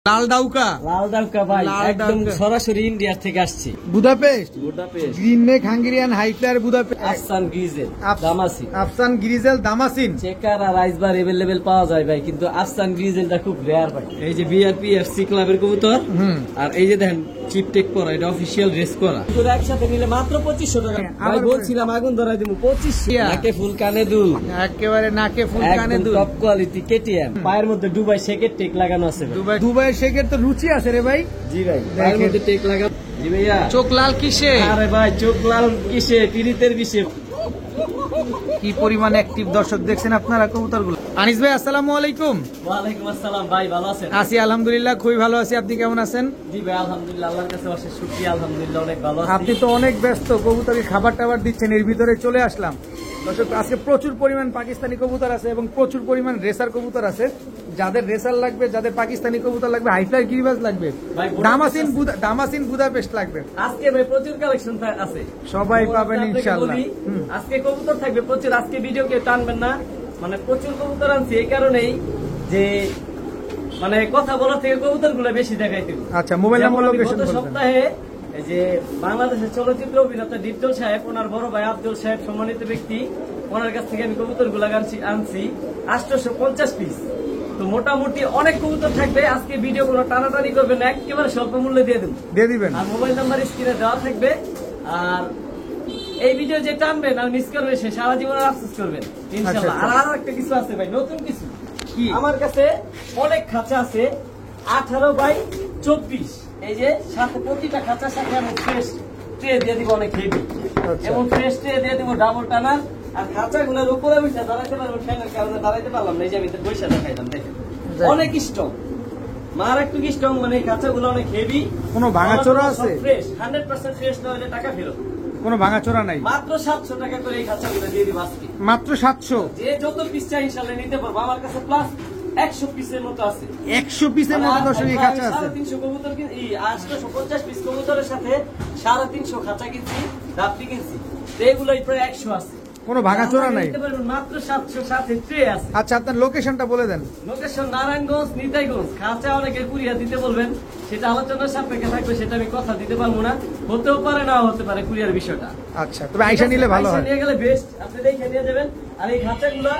লাল ডাউকা ভাই একদম সরাসরি ইন্ডিয়া থেকে আসছে। Budapest green neck Hungarian highflyer Budapest আফসান গ্রিজেল দামাসিন চেকার আর আইসবার अवेलेबल পাওয়া যায় ভাই, কিন্তু আফসান গ্রিজেলটা খুব রেয়ার ভাই। এই যে বিআরপি এফসি ক্লাবের কবুতর, আর এই যে দেখেন চিপ টেক করা, এটা অফিশিয়াল রেস করা। পুরো একসাথে নিলে মাত্র 2500 টাকা ভাই। বলছিলাম আগুন ধরাই দেব 2500। নাকে ফুল কানে দুল, একেবারে নাকে ফুল কানে দুল, টপ কোয়ালিটি কেটিএম। পায়ের মধ্যে দুবাই শেকের টেক লাগানো আছে। দুবাই শেকের তো রুচি আছে রে ভাই। জি ভাই, পায়ের মধ্যে টেক লাগানো। জি ভাইয়া, চোখ লাল কিসে? আরে ভাই চোখ লাল কিসে? পিরিতের বিষে। কি পরিমাণ অ্যাক্টিভ দর্শক দেখছেন আপনারা কবুতরগুলো। আনিস ভাই আসসালামু আলাইকুম। ওয়ালাইকুম আসসালাম ভাই, ভালো আছেন? আছি আলহামদুলিল্লাহ, খুবই ভালো আছি। আপনি কেমন আছেন? জি ভাই আলহামদুলিল্লাহ, আল্লাহর কাছে অশেষ শুকরিয়া, আলহামদুলিল্লাহ অনেক ভালো আছি। আপনি তো অনেক ব্যস্ত, কবুতরের খাবার টাবার দিচ্ছেন, এর ভিতরে চলে আসলাম। দর্শক আজকে প্রচুর পরিমাণ পাকিস্তানি কবুতর আছে এবং প্রচুর পরিমাণ রেসার কবুতর আছে। যাদের রেসার লাগবে, যাদের পাকিস্তানি কবুতর লাগবে, হাইফ্লাই গিরিবাজ লাগবে, দামাসিন বুদাপেস্ট লাগবে, আজকে ভাই প্রচুর কালেকশন আছে, সবাই পাবেন ইনশাআল্লাহ। আজকে কবুতর থাকবে প্রচুর। আজকে ভিডিও কেউ টানবেন না, মানে প্রচুর কবুতর আনছি এই কারণেই যে মানে কথা বলার থেকে কবুতর গুলো বেশি দেখাইতে। আচ্ছা, মোবাইল নাম্বার লোকেশন বলবেন। সপ্তাহে এই যে বাংলাদেশের চলচ্চিত্র অভিনেতা ডিপজল সাহেব, ওনার বড় ভাই আব্দুল সাহেব, সম্মানিত ব্যক্তি, ওনার কাছ থেকে আমি কবুতর গুলা আনছি 850 পিস। তো মোটামুটি অনেক কবুতর থাকবে আজকে। ভিডিও কোনো টানাটানি করবেন না, একেবারে স্বল্প মূল্যে দিয়ে দিবেন। আর মোবাইল নাম্বার স্ক্রিনে দেওয়া থাকবে। আর এই ভিডিও যে টানবেন আর মিস করবে, সে সারা জীবন আফসোস করবেন ইনশাআল্লাহ। আর আরো একটা কিছু আছে ভাই, নতুন কিছু। কি? আমার কাছে অনেক খাঁচা আছে 18x24। এই যে সাথে প্রতিটা খাঁচার সাথে আমি ফ্রেশ ট্রে দিয়ে দিব, অনেক হেভি, এবং ফ্রেশ ট্রে দিয়ে দিব ডাবল টানার। আর খাঁচাগুলোর উপরে বসে দাঁড়াইতে পারবো, ফ্যানের কারণে দাঁড়াইতে পারলাম না, এই যে আমি বসে দেখাইলাম, দেখেন অনেক স্ট্রং, মারাত্মক স্ট্রং। মানে এই খাঁচাগুলো অনেক হেভি। কোনো ভাঙাচোরা আছে? ফ্রেশ 100% ফ্রেশ না হলে টাকা ফেরত। কোনো ভাঙাচোরা নাই। মাত্র 700 টাকা করে এই খাঁচাগুলো দিয়ে দিব আজকে। মাত্র 700? যে যত পিস চাই ইনশাআল্লাহ নিতে পারবো। আমার কাছে প্লাস 100 পিসের মতো আছে। 100 পিসের মতো দর্শক এই খাঁচা আছে। 350 কবুতর কিনছি, 850 পিস কবুতরের সাথে 350 খাঁচা কিনছি, ডাবটি কিনছি। এগুলোই প্রায় 100 আছে। কোনো ভাঙাচোরা নাই। মাত্র 700 সাথে ট্রে আছে। আচ্ছা, আপনার লোকেশনটা বলে দেন। লোকেশন নারায়ণগঞ্জ, নিতাইগঞ্জ। খাঁচা অনেকে কুরিয়ার দিতে বলবেন, সেটা আলোচনার সাপেক্ষে থাকবে, সেটা আমি কথা দিতে পারবো না। হতেও পারে, না হতে পারে কুরিয়ার বিষয়টা। আচ্ছা, তবে আইসা নিলে ভালো হয়। নিয়ে গেলে বেস্ট, আপনি দেখে নিয়ে যাবেন। আর এই খাঁচাগুলা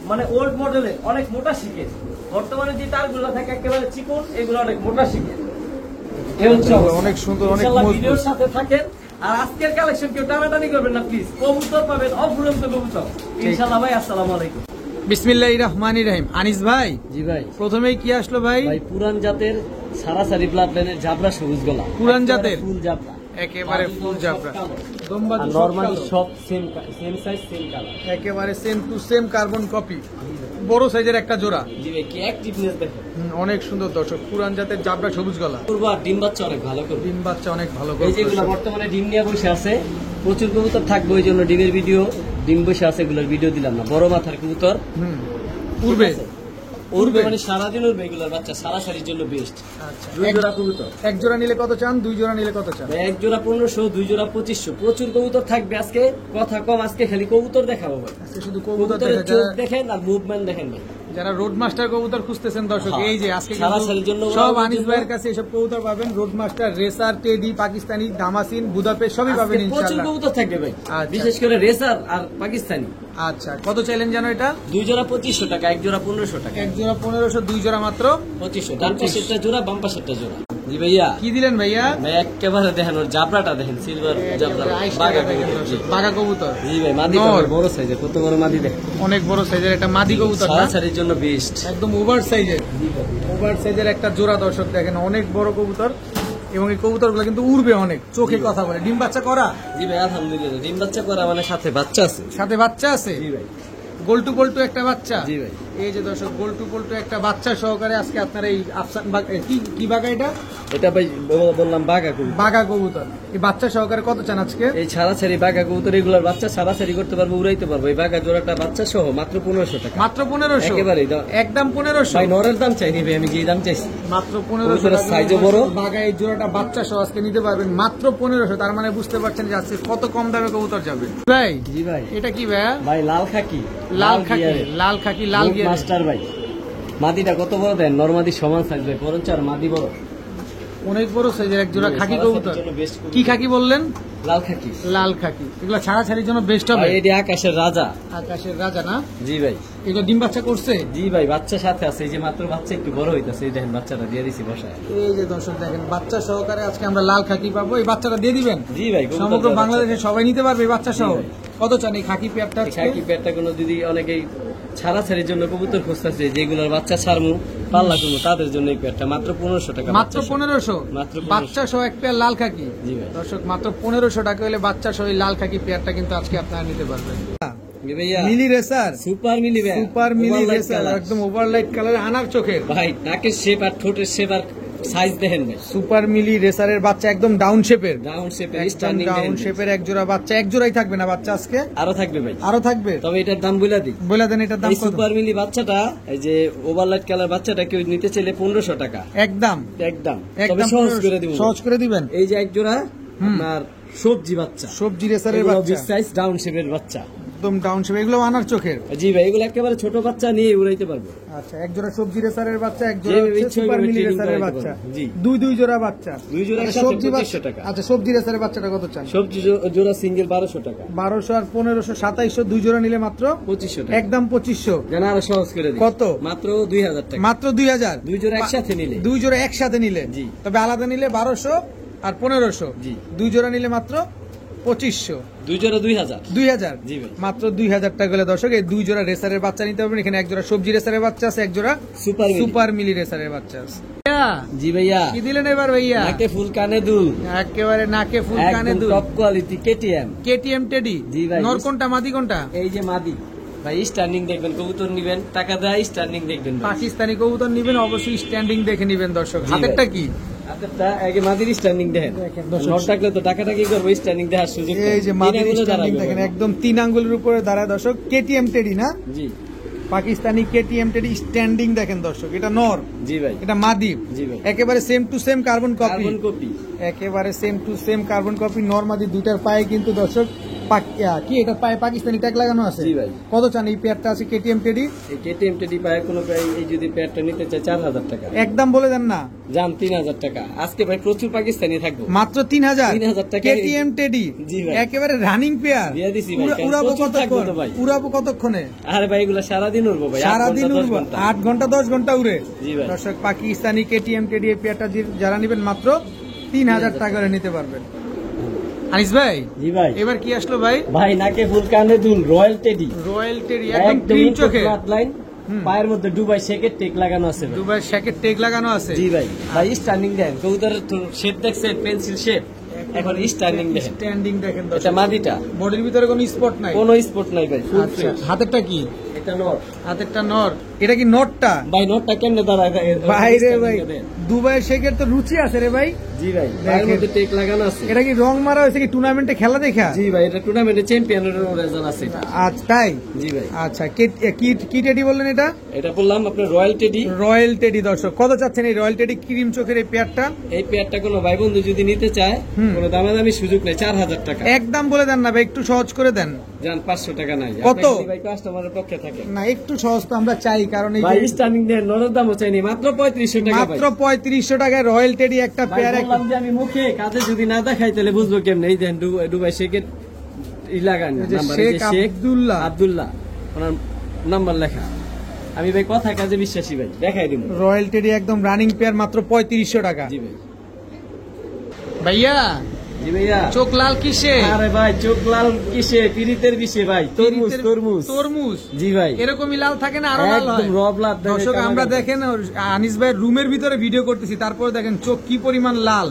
মানে ওল্ড মডেলের, অনেক মোটা শিখে। বর্তমানে যে তারগুলো থাকে একেবারে চিকন, এগুলো অনেক মোটা শিখে। অনেক সুন্দর, অনেক ভিডিওর সাথে থাকেন। আর আজকের কালেকশন কেউ টানাটানি করবেন না প্লিজ। কবুতর পাবেন অফুরন্ত কবুতর ইনশাআল্লাহ ভাই। আসসালামু আলাইকুম। বিসমিল্লাহির রহমানির রহিম। আনিস ভাই। জি ভাই। প্রথমেই কি আসলো ভাই? ভাই পুরান জাতের সারাসারি ব্লাড লাইনের জাবরা সবুজ গলা। পুরান জাতের ফুল জাবরা, একেবারে ফুল জাবরা। নরমালি সব সেম সাইজ সেম কালার, একেবারে same to same carbon copy. বড় সাইজের একটা জোড়া। জি ভাই, কি অ্যাক্টিভনেস দেখেন, অনেক সুন্দর দর্শক। পুরান জাতের জাবরা সবুজ গলা। করব আর ডিম বাচ্চা অনেক ভালো করবে। ডিম বাচ্চা অনেক ভালো করবে। এই যেগুলো বর্তমানে ডিম নিয়ে বসে আছে, প্রচুর কবুতর থাকবে, ওই জন্য ডিমের ভিডিও, ডিম বসে আছে এগুলোর ভিডিও দিলাম না। বড় মাথার কবুতর উড়বে, উড়বে মানে সারাদিন উড়বে। এগুলোর বাচ্চা সারাসারির জন্য বেস্ট। আচ্ছা, দুই জোড়া কবুতর। এক জোড়া নিলে কত চান? দুই জোড়া নিলে কত চান? এক জোড়া 1500, দুই জোড়া 2500। প্রচুর কবুতর থাকবে আজকে, কথা কম। আজকে খালি কবুতর দেখাবো ভাই। আজকে শুধু কবুতর দেখেন আর মুভমেন্ট দেখেন ভাই। যারা রোড মাস্টার কবুতর খুঁজতেছেন দর্শক, এই যে আজকে জন্য সব আনিস ভাইয়ের কাছে এসব কবুতর পাবেন। Road master, racer, teddy, Pakistani, Damascene, Budapest সবই পাবেন ইনশাআল্লাহ। প্রচুর কবুতর থাকবে ভাই, বিশেষ করে রেসার আর পাকিস্তানি। আচ্ছা, কত চাইলেন জানো এটা? দুই জোড়া 2500 টাকা, এক জোড়া 1500 টাকা। এক জোড়া 1500, দুই জোড়া মাত্র 2500। ডান পাশেরটা জোড়া, বাম পাশেরটা জোড়া। জি ভাইয়া। কি দিলেন ভাইয়া? ভাই একেবারে দেখেন ওর জাবরাটা দেখেন, সিলভার জাবরা, বাঘা কবুতর। জি ভাই, মাদি বড় সাইজের, কত বড় মাদি দেখেন, অনেক বড় সাইজের একটা মাদি কবুতর, সারাসারির জন্য বেস্ট। একদম ওভার সাইজের, ওভার সাইজের একটা জোড়া দর্শক দেখেন, অনেক বড় কবুতর। এবং এই কবুতরগুলো কিন্তু উড়বে অনেক, চোখে কথা বলে। ডিম বাচ্চা করা? জি ভাই আলহামদুলিল্লাহ, ডিম বাচ্চা করা, মানে সাথে বাচ্চা আছে। সাথে বাচ্চা আছে? জি ভাই। গোল্টু গোল্টু একটা বাচ্চা? জি ভাই। এই যে দর্শক, গোল্টু গোল্টু একটা বাচ্চা সহকারে আজকে আপনার এই আফসান কি বাঘা এটা? এটা ভাই বললাম বাঘা কবুতর। বাঘা কবুতর এই বাচ্চা সহকারে কত চান আজকে? এই ছাড়াছাড়ি বাঘা কবুতর, এগুলোর বাচ্চা ছাড়াছাড়ি করতে পারবো, উড়াইতে পারবো। এই বাঘা জোড়াটা বাচ্চা সহ মাত্র 1500 টাকা। মাত্র 1500? একেবারেই একদম 1500 ভাই। নরের দাম চাইনি ভাই, আমি যে দাম চাইছি মাত্র 1500 সাইজও বড়। বাঘা এই জোড়াটা বাচ্চা সহ আজকে নিতে পারবেন মাত্র 1500। তার মানে বুঝতে পারছেন যে আজকে কত কম দামে কবুতর যাবে ভাই। জি ভাই। এটা কি ভাই? ভাই লাল খাকি, লাল খাকি, লাল খাকি, লাল গিয়ার মাস্টার ভাই। মাদিটা কত বড় দেন, নরমাদি সমান সাইজ ভাই, বরঞ্চ আর মাদি বড়, অনেক বড় সাইজের এক জোড়া খাকি কবুতর। কি খাকি বললেন? লাল খাকি। লাল খাকি, এগুলো ছাড়াছাড়ির জন্য বেস্ট হবে। এটি আকাশের রাজা। আকাশের রাজা না? জি ভাই। এগুলো ডিম বাচ্চা করছে? জি ভাই, বাচ্চা সাথে আছে, এই যে মাত্র বাচ্চা একটু বড় হইতাছে, এই দেখেন বাচ্চাটা দিয়ে দিছি বসায়। এই যে দর্শক দেখেন, বাচ্চা সহকারে আজকে আমরা লাল খাকি পাবো। এই বাচ্চাটা দিয়ে দিবেন? জি ভাই, সমগ্র বাংলাদেশে সবাই নিতে পারবে এই বাচ্চা সহ? কত চান এই খাকি পেয়ারটা? খাকি পেয়ারটা কোনো যদি অনেকেই ছাড়াছাড়ির জন্য কবুতর খুঁজতেছে, যেগুলোর বাচ্চা ছাড়মু পাল্লা করবো, তাদের জন্য এই পেয়ারটা মাত্র 1500 টাকা। মাত্র 1500? মাত্র বাচ্চা সহ এক পেয়ার লাল খাকি? জি ভাই। দর্শক মাত্র 1500 টাকা হলে বাচ্চা সহ এই লাল খাকি পেয়ারটা কিন্তু আজকে আপনারা নিতে পারবেন। মিলি রেসার, সুপার মিলি ভাই, সুপার মিলি রেসার, একদম ওভারলাইট কালার, আনার চোখের ভাই, নাকের শেপ আর ঠোঁটের শেপ আর সাইজ দেখেন ভাই। সুপার মিলি রেসারের বাচ্চা একদম ডাউন শেপের, ডাউন শেপের, স্ট্যান্ডিং ডাউন শেপের এক জোড়া বাচ্চা। এক জোড়াই থাকবে না বাচ্চা আজকে? আরো থাকবে ভাই, আরো থাকবে। তবে এটার দাম বলে দিই। বলে দেন এটার দাম এই কত? সুপার মিলি বাচ্চাটা, এই যে ওভারলাইট কালার বাচ্চাটা কেউ নিতে চাইলে 1500 টাকা একদম। একদম, তবে একদম সহজ করে দিব, সহজ করে দিবেন। এই যে এক জোড়া আপনার সবজি বাচ্চা, সবজি রেসারের বাচ্চা, বিগ সাইজ ডাউন শেপের বাচ্চা, একদম ডাউন শেপ, এগুলো আনার চোখের। জি ভাই, এগুলো একেবারে ছোট বাচ্চা নিয়ে উড়াইতে পারবো। আচ্ছা, এক জোড়া সবজি রেসারের বাচ্চা, এক জোড়া যেভাবে হচ্ছে ইচ্ছে সুপার ওইভাবে মিলি ট্রেনিং রেসারের করাইতে বাচ্চা। পারবো। জি। দুই জোড়া বাচ্চা। দুই জোড়া আচ্ছা, একসাথে সবজি 2500 বাচ্চা। টাকা। আচ্ছা, সবজি রেসারের বাচ্চাটা কত চান? সবজি জোড়া সিঙ্গেল 1200 টাকা। 1200 আর 1500, 2700, দুই জোড়া নিলে মাত্র 2500 টাকা। একদম 2500। জানা আরো সহজ করে দিই। কত? মাত্র 2000 টাকা। মাত্র 2000। দুই জোড়া একসাথে নিলে। দুই জোড়া একসাথে নিলে। জি। তবে আলাদা নিলে 1200 আর 1500। জি। দুই জোড়া নিলে মাত্র 2500। দুই জোড়া 2000। 2000। জি ভাই। মাত্র 2000 টাকা হলে দর্শক এই দুই জোড়া রেসারের বাচ্চা নিতে পারবেন। এখানে এক জোড়া সবজি রেসারের বাচ্চা আছে, এক জোড়া সুপার মিলি রেসারের বাচ্চা আছে। জি ভাইয়া, কি দিলেন এবার ভাইয়া? নাকে ফুল কানে দুল, একেবারে নাকে ফুল কানে একদম দুল, top quality KTM. KTM teddy. জি ভাই। নর কোনটা মাদি কোনটা? এই যে মাদি ভাই, স্ট্যান্ডিং দেখবেন, কবুতর নিবেন টাকা দেয়, স্ট্যান্ডিং দেখবেন ভাই। পাকিস্তানি কবুতর নিবেন অবশ্যই স্ট্যান্ডিং দেখে নিবেন দর্শক। জি হাতেরটা ভাই। কি? হাতেরটা আগে মাদির স্ট্যান্ডিং দেখেন, দেখেন দর্শক। নট থাকলে তো টাকাটা কি করবো, স্ট্যান্ডিং দেখার সুযোগ নেই। এই যে মাদির দিনে গুলো স্ট্যান্ডিং দাঁড়াবে দেখেন, ভাই। একদম 3 আঙ্গুলের উপরে দাঁড়ায় দর্শক। কেটিএম টেডি না? জি। পাকিস্তানি কেটিএম টেডি স্ট্যান্ডিং দেখেন দর্শক। এটা নর, জি ভাই। এটা মাদি। জি ভাই। একেবারে same to same carbon copy. Carbon copy. একেবারে same to same carbon copy. নর মাদি দুইটার পায়ে কিন্তু দর্শক কি এটা পায়ে পাকিস্তানি ট্যাগ লাগানো আছে? জি ভাই। কত চান এই পেয়ারটা আছে কেটিএম টেডি? এই কেটিএম টেডি পায় কোনো ভাই, এই যদি পেয়ারটা নিতে চায় 4000 টাকা। একদম বলে দেন না। জান 3000 টাকা। আজকে ভাই প্রচুর পাকিস্তানি থাকবো। মাত্র 3000 3000 টাকা। KTM teddy. জি ভাই। একেবারে রানিং পেয়ার। দিয়ে দিছি ভাই, কারণ উড়াবো প্রচুর থাকবো কতক্ষণ? তো ভাই। উড়াবো কতক্ষণে? আরে ভাই, এগুলো সারাদিন উড়বো ভাই, সারাদিন 8 ঘন্টা, 10 উড়বো। ঘন্টা। 8 ঘন্টা 10 ঘন্টা উড়ে। জি ভাই। দর্শক, পাকিস্তানি কেটিএম টেডি এই পেয়ারটা যারা নেবেন মাত্র 3000 টাকা করে নিতে পারবেন। আনিস ভাই, জি ভাই। এবার কি আসলো ভাই? ভাই নাকে ফুল কানে দুল, রয়্যাল টেডি। রয়্যাল টেডি, একদম ক্রিম চোখে, লাইন, পায়ের মধ্যে দুবাই শেকের টেক লাগানো আছে ভাই। দুবাই শ্যাকের টেগ লাগানো আছে। জি ভাই। ভাই স্ট্যান্ডিং দেন, কবুতরের শেপ দেখছেন, পেন্সিল শেপ, এখন স্ট্যান্ডিং দেখেন। স্ট্যান্ডিং দেখেন এটা দর্শক। মাদিটা, বডির ভিতরে কোনো স্পট নাই। কোনো স্পট নাই ভাই, ফুল আচ্ছা, ফ্রেশ। হাতেরটা কি? এটা নট হাতেরটা নর। এটা কি নটটা? ভাই, নটটা কেমনে দাঁড়ায় ভাই রে ভাই, দেন। দুবাই শেখের তো রুচি আছে রে ভাই। জি ভাই, পায়ের মধ্যে টেক লাগানো আছে। এটা কি রং মারা হয়েছে কি টুর্নামেন্টে খেলা দেখা? জি ভাই, এটা টুর্নামেন্টে চ্যাম্পিয়নের রেজাল্ট আছে এটা। আচ্ছা তাই? জি ভাই। আচ্ছা, কি টেডি বললেন এটা? এটা বললাম আপনার রয়্যাল টেডি। Royal teddy. দর্শক, কত চাচ্ছেন এই রয়্যাল টেডি ক্রিম চোখের এই পেয়ারটা? এই পেয়ারটা কোনো ভাই বন্ধু যদি নিতে চায়, কোনো দামাদামি সুযোগ নেই, 4000 টাকা। একদম বলে দেন না ভাই, একটু সহজ করে দেন। জান 500 টাকা নাই। কত? আপনি যদি ভাই কাস্টমারের পক্ষে থাকে, না, একটু সহজ তো আমরা চাই, কারণ এই ভাই যে স্ট্যান্ডিং দেন, নরম দামও চাইনি, মাত্র 3500 টাকা ভাই। মাত্র 3500 টাকায় রয়্যাল টেডি একটা ভাই পেয়ার। বললাম যে আমি মুখে কাজে যদি না দেখাই তাহলে বুঝবো কেমনে। এই দেন দুবাই শেখের লাগান এই যে নাম্বার, শেখ এই যে শেখ আব্দুল্লাহ। আব্দুল্লাহ, ওনার নাম্বার লেখা। আমি ভাই কথা কাজে বিশ্বাসী ভাই, দেখাই দিব। রয়্যাল টেডি একদম রানিং পেয়ার, মাত্র 3500 টাকা। জি ভাই। ভাইয়া, জি ভাইয়া। চোখ লাল কিসে? আরে ভাই, চোখ লাল কিসে? পিরিতের বিষে ভাই, তরমুজ তরমুজ তরমুজ। জি ভাই, এরকমই লাল থাকে না, আরো লাল হয়? একদম রব লাল। দর্শক, আমরা দেখেন আনিস ভাই রুমের ভিতরে ভিডিও করতেছি, তারপরে দেখেন চোখ কি পরিমাণ লাল।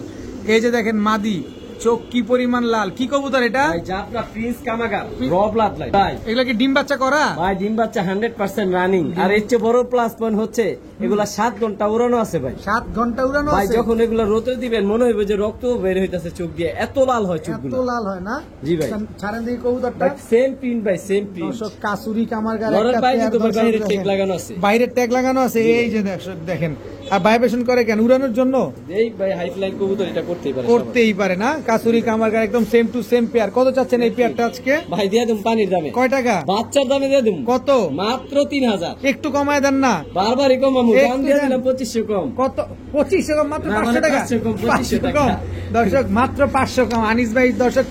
এই যে দেখেন মাদি, চোখ কি পরিমাণ লাল। কি কবুতর এটা? ভাই জাফরা প্রিন্স কামাগার, রব লাল ভাই। এগুলা কি ডিম বাচ্চা করা? ভাই ডিম বাচ্চা 100% রানিং। আর এর চেয়ে বড় প্লাস পয়েন্ট হচ্ছে এগুলা 7 ঘন্টা উড়ানো আছে ভাই। 7 ঘন্টা উড়ানো ভাই আছে? যখন এগুলা রোদে দিবেন মনে হইবে যে রক্ত বের হইতাছে চোখ দিয়ে, এত লাল হয় এত চোখগুলো। লাল হয় না? জি ভাই। ছাড়েন দেখি কবুতরটা। ভাই সেম প্রিন্ট ভাই, সেম প্রিন্ট। দর্শক, কাসুরি কামারগার নরের একটা বাইরে পেয়ার তো ভাই দর্শক বাইরে দেখেন। টেক লাগানো আছে। বাইরের ট্যাগ লাগানো আছে। এই যে দর্শক দেখেন, আর ভাইব্রেশন করে কেন? উড়ানোর জন্য? এই ভাই হাই ফ্লাইং কবুতর এটা করতেই পারে, করতেই পারে না। কাসুরি কামারগার একদম সেম টু সেম পেয়ার। কত চাচ্ছেন এই পেয়ারটা আজকে? ভাই দিয়ে দিম পানির দামে। কয় টাকা? বাচ্চার দামে দিয়ে দিম। কত? মাত্র 3000। একটু কমায় দেন না। বারবারই কমামু, একটু দাম দিয়ে দেন। দিলাম 2500 কম। কত? 2500 কম? মাত্র না, 500 মানে টাকা? 500 কম, 2500 500 কম। টাকা। দর্শক মাত্র 500 কম। আনিস ভাই দর্শক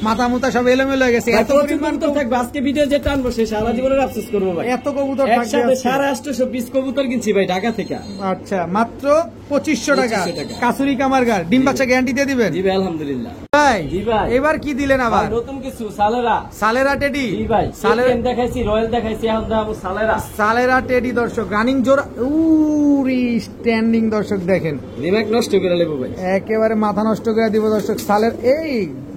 মাথা মুতা সব এলোমেলো হয়ে গেছে। এত পরিমাণ কবুতর থাকবে, আজকে ভিডিও যে টানবো সে সারা জীবনের আফসোস করবো ভাই। এত কবুতর থাকবে একসাথে আজকে। 850 পিস কবুতর কিনছি ভাই ঢাকা থেকে। আচ্ছা, মাত্র 2500 টাকা। 2500 টাকা। কাসুরি কামারগার ডিম বাচ্চা গ্যারান্টি দিয়ে দিবেন? জি ভাই আলহামদুলিল্লাহ। ভাই জি ভাই। এবার কি দিলেন আবার? ভাই নতুন কিছু সালেরা। সালেরা টেডি। জি ভাই, সালেরা সালেরা দেখাইছি, রয়্যাল দেখাইছি, এখন দাম সালেরা। সালেরা টেডি দর্শক রানিং জোড়া। উরি স্ট্যান্ডিং দর্শক দেখেন, দিমাগ নষ্ট করে লেবো ভাই। একেবারে মাথা নষ্ট করে দিব দর্শক। সালের এই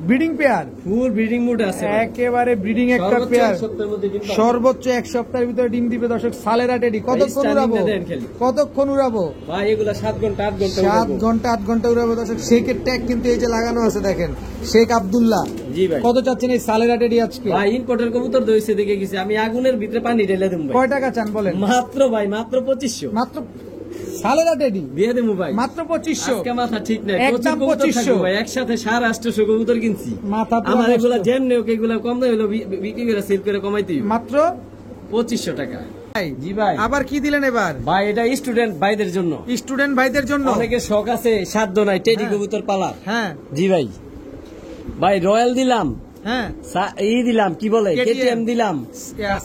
breeding pair, full breeding mood আছে ভাই। একেবারে ব্রিডিং একটা সর্বোচ্চ পেয়ার। এক সপ্তাহের মধ্যে ডিম পাবে। সর্বোচ্চ 1 সপ্তাহের ভিতরে ডিম দিবে দর্শক। সালেরা টেডি কতক্ষণ ভাই, উড়াবো? স্ট্যান্ডিংটা দেন খালি। কতক্ষণ উড়াবো? ভাই এগুলা 7 ঘন্টা 8 ঘন্টা 7 উড়াবো। ঘন্টা 8 ঘন্টা উড়াবো দর্শক। শেখের ট্যাগ কিন্তু এই যে লাগানো আছে দেখেন, শেখ আব্দুল্লাহ। জি ভাই। কত চাচ্ছেন এই সালেরা টেডি আজকে? ভাই ইম্পোর্টের কবুতর দইছে দেখে গেছি আমি, আগুনের ভিতরে পানি ঢেলে দেব ভাই। কয় টাকা চান বলেন? মাত্র ভাই, মাত্র 2500 মাত্র সালেরা টেডি দিয়ে দেবো ভাই। মাত্র 2500। আজকে মাথা ঠিক নাই, একদম প্রচুর কবুতর 2500 থাকবে ভাই, একসাথে 850 কবুতর কিনছি। মাথা পুরো আমার এগুলা নষ্ট। যেমনি হোক এগুলা কম দামে হলো বিক্রি করে সেল করে কমাইতে হইব। মাত্র 2500 টাকা। ভাই, জি ভাই। আবার কি দিলেন এবার? ভাই এটা স্টুডেন্ট ভাইদের জন্য, স্টুডেন্ট ভাইদের জন্য। অনেকের শখ আছে, সাধ্য নাই টেডি হ্যাঁ। কবুতর পালার। হ্যাঁ জি ভাই। ভাই রয়্যাল দিলাম, হ্যাঁ দিলাম কি বলে KTM কেটিএম দিলাম,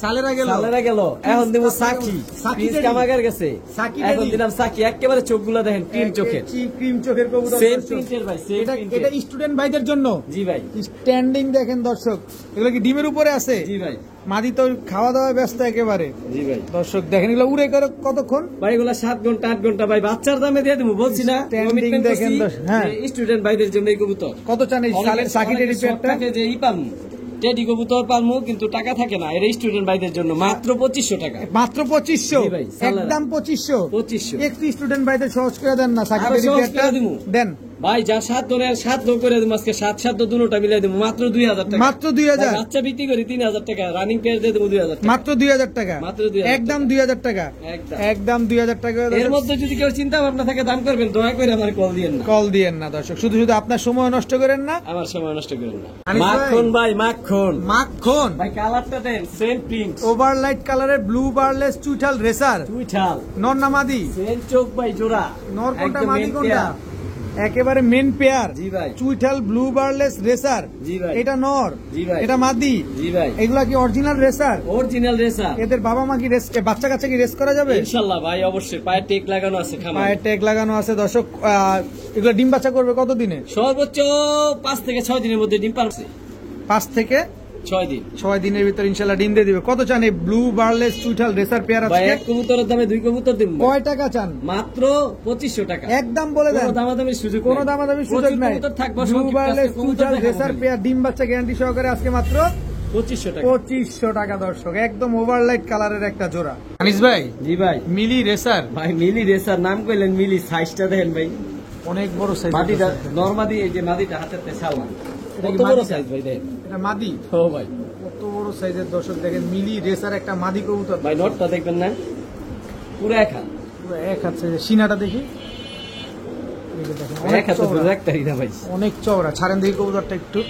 সালেরা গেল। সালেরা গেল, এখন দেবো সাকি। সাকি পিস টেডি। কামাগার গেছে, সাকি এখন টেডি। দিলাম সাকি। একেবারে চোখগুলো দেখেন ক্রিম চোখের, ক্রিম চোখের কবুতর সেম দর্শক। প্রিন্টের ভাই, সেম এটা প্রিন্টের। স্টুডেন্ট ভাইদের জন্য। জি ভাই। স্ট্যান্ডিং দেখেন দর্শক, এগুলো কি ডিমের উপরে আছে? জি ভাই। মাদি তো খাওয়া দাওয়ায় ব্যস্ত একেবারে। জি ভাই। দর্শক দেখেন এগুলো উড়ে করে কতক্ষণ? ভাই এগুলা 7 ঘন্টা 8 ঘন্টা ভাই, বাচ্চার দামে দিয়ে দেবো বলছি না। Standing দেখেন হ্যাঁ। স্টুডেন্ট ভাইদের জন্য এই কবুতর। কত চান এই সাকি টেডি পেয়ারটা? যে ই পামু টেডি কবুতর পামু, কিন্তু টাকা থাকে না, এর স্টুডেন্ট ভাইদের জন্য মাত্র 2500 টাকা। মাত্র 2500। জি ভাই, সালারা। একদম 2500। 2500 একটু স্টুডেন্ট ভাইদের সহজ করে দেন না সাকি আরো টেডি সহজ পেয়ারটা করে দিমু। দেন। ভাই যা 7 ধরে 7 লোক করে দেবো আজকে, 7 দুটোটা মিলাই দেবো মাত্র 2000 টাকা। মাত্র 2000। ভাই, বাচ্চা বিক্রি করি 3000 টাকা, রানিং পেয়ার দিয়ে দেবো 2000 টাকা। মাত্র 2000 টাকা। মাত্র 2000 একদম 2000 টাকা। একদম। একদম 2000 টাকা। এর মধ্যে যদি কেউ চিন্তা ভাবনা থাকে দাম করবেন, দয়া করে আমার কল দিয়েন না। কল দিয়েন না দর্শক, শুধু শুধু আপনার সময় নষ্ট করেন না। আমার সময় নষ্ট করেন না। আনিস ভাই। মাখন ভাই, মাখন মাখন ভাই, কালারটা দেন সেম প্রিন্ট, ওভারলাইট কালারের ব্লু বারলেস চুইঠাল রেসার। টুইঠাল নর না মাদি? সেম চোখ ভাই জোড়া। নর কোনটা একদম মাদি main কোনটা? pair। একেবারে মেন পেয়ার। জি ভাই। চুইঠাল ব্লু বারলেস রেসার। জি ভাই। এটা নর। জি ভাই। এটা মাদি। জি ভাই। এগুলা কি অরিজিনাল রেসার? Original racer. এদের বাবা মা কি রেস, বাচ্চা কাচ্চা কি রেস করা যাবে? ইনশাআল্লাহ ভাই, অবশ্যই পায়ে টেক লাগানো আছে খামারে। পায়ের ট্যাগ লাগানো আছে দর্শক। এগুলা ডিম বাচ্চা করবে কত দিনে? সর্বোচ্চ 5 থেকে 6 দিনের মধ্যে ডিম পারছে। 5 থেকে 6 দিন। 6 দিনের ভিতর ইনশাল্লাহ ডিম দিয়ে দিবে। কত চান এই ব্লু বারলেস চুইঠাল রেসার পেয়ার ভাই আজকে? এক কবুতরের দামে 2 কবুতর দিব। কয় টাকা চান? মাত্র 2500 টাকা। একদম বলে দেন। কোনো দামাদামির সুযোগ কোনো নাই। দামাদামির সুযোগ প্রচুর নাই। কবুতর থাকবে, ব্লু সংক্ষিপ্ত বারলেস আজকে কবুতর চুইঠাল দেখাবো রেসার খালি। পেয়ার ডিম বাচ্চা গ্যারান্টি সহকারে আজকে মাত্র 2500 টাকা। 2500 টাকা দর্শক। একদম ওভারলাইট কালারের একটা জোড়া। আনিস ভাই, জি ভাই। মিলি রেসার ভাই মিলি রেসার নাম কইলেন, মিলি সাইজটা দেখেন ভাই, অনেক বড় সাইজ। মাদিটা নরমাদি, এই যে মাদিটা হাতেতে ছাড়লাম, এটা কি কত বড় মাদিটা? সাইজ ভাই দেখেন। এটা মাদি। ও ভাই, কত বড় সাইজের দর্শক দেখেন, মিলি রেসার একটা মাদি কবুতর। ভাই নটটা দেখবেন না, পুরো এক হাত। পুরো এক হাত সাইজের। সিনাটা দেখি, এই যে দেখেন, অনেক এক হাতে চওড়া। ধরে রাখতে না ভাই। অনেক চওড়া। ছাড়েন দেখি কবুতরটা একটু।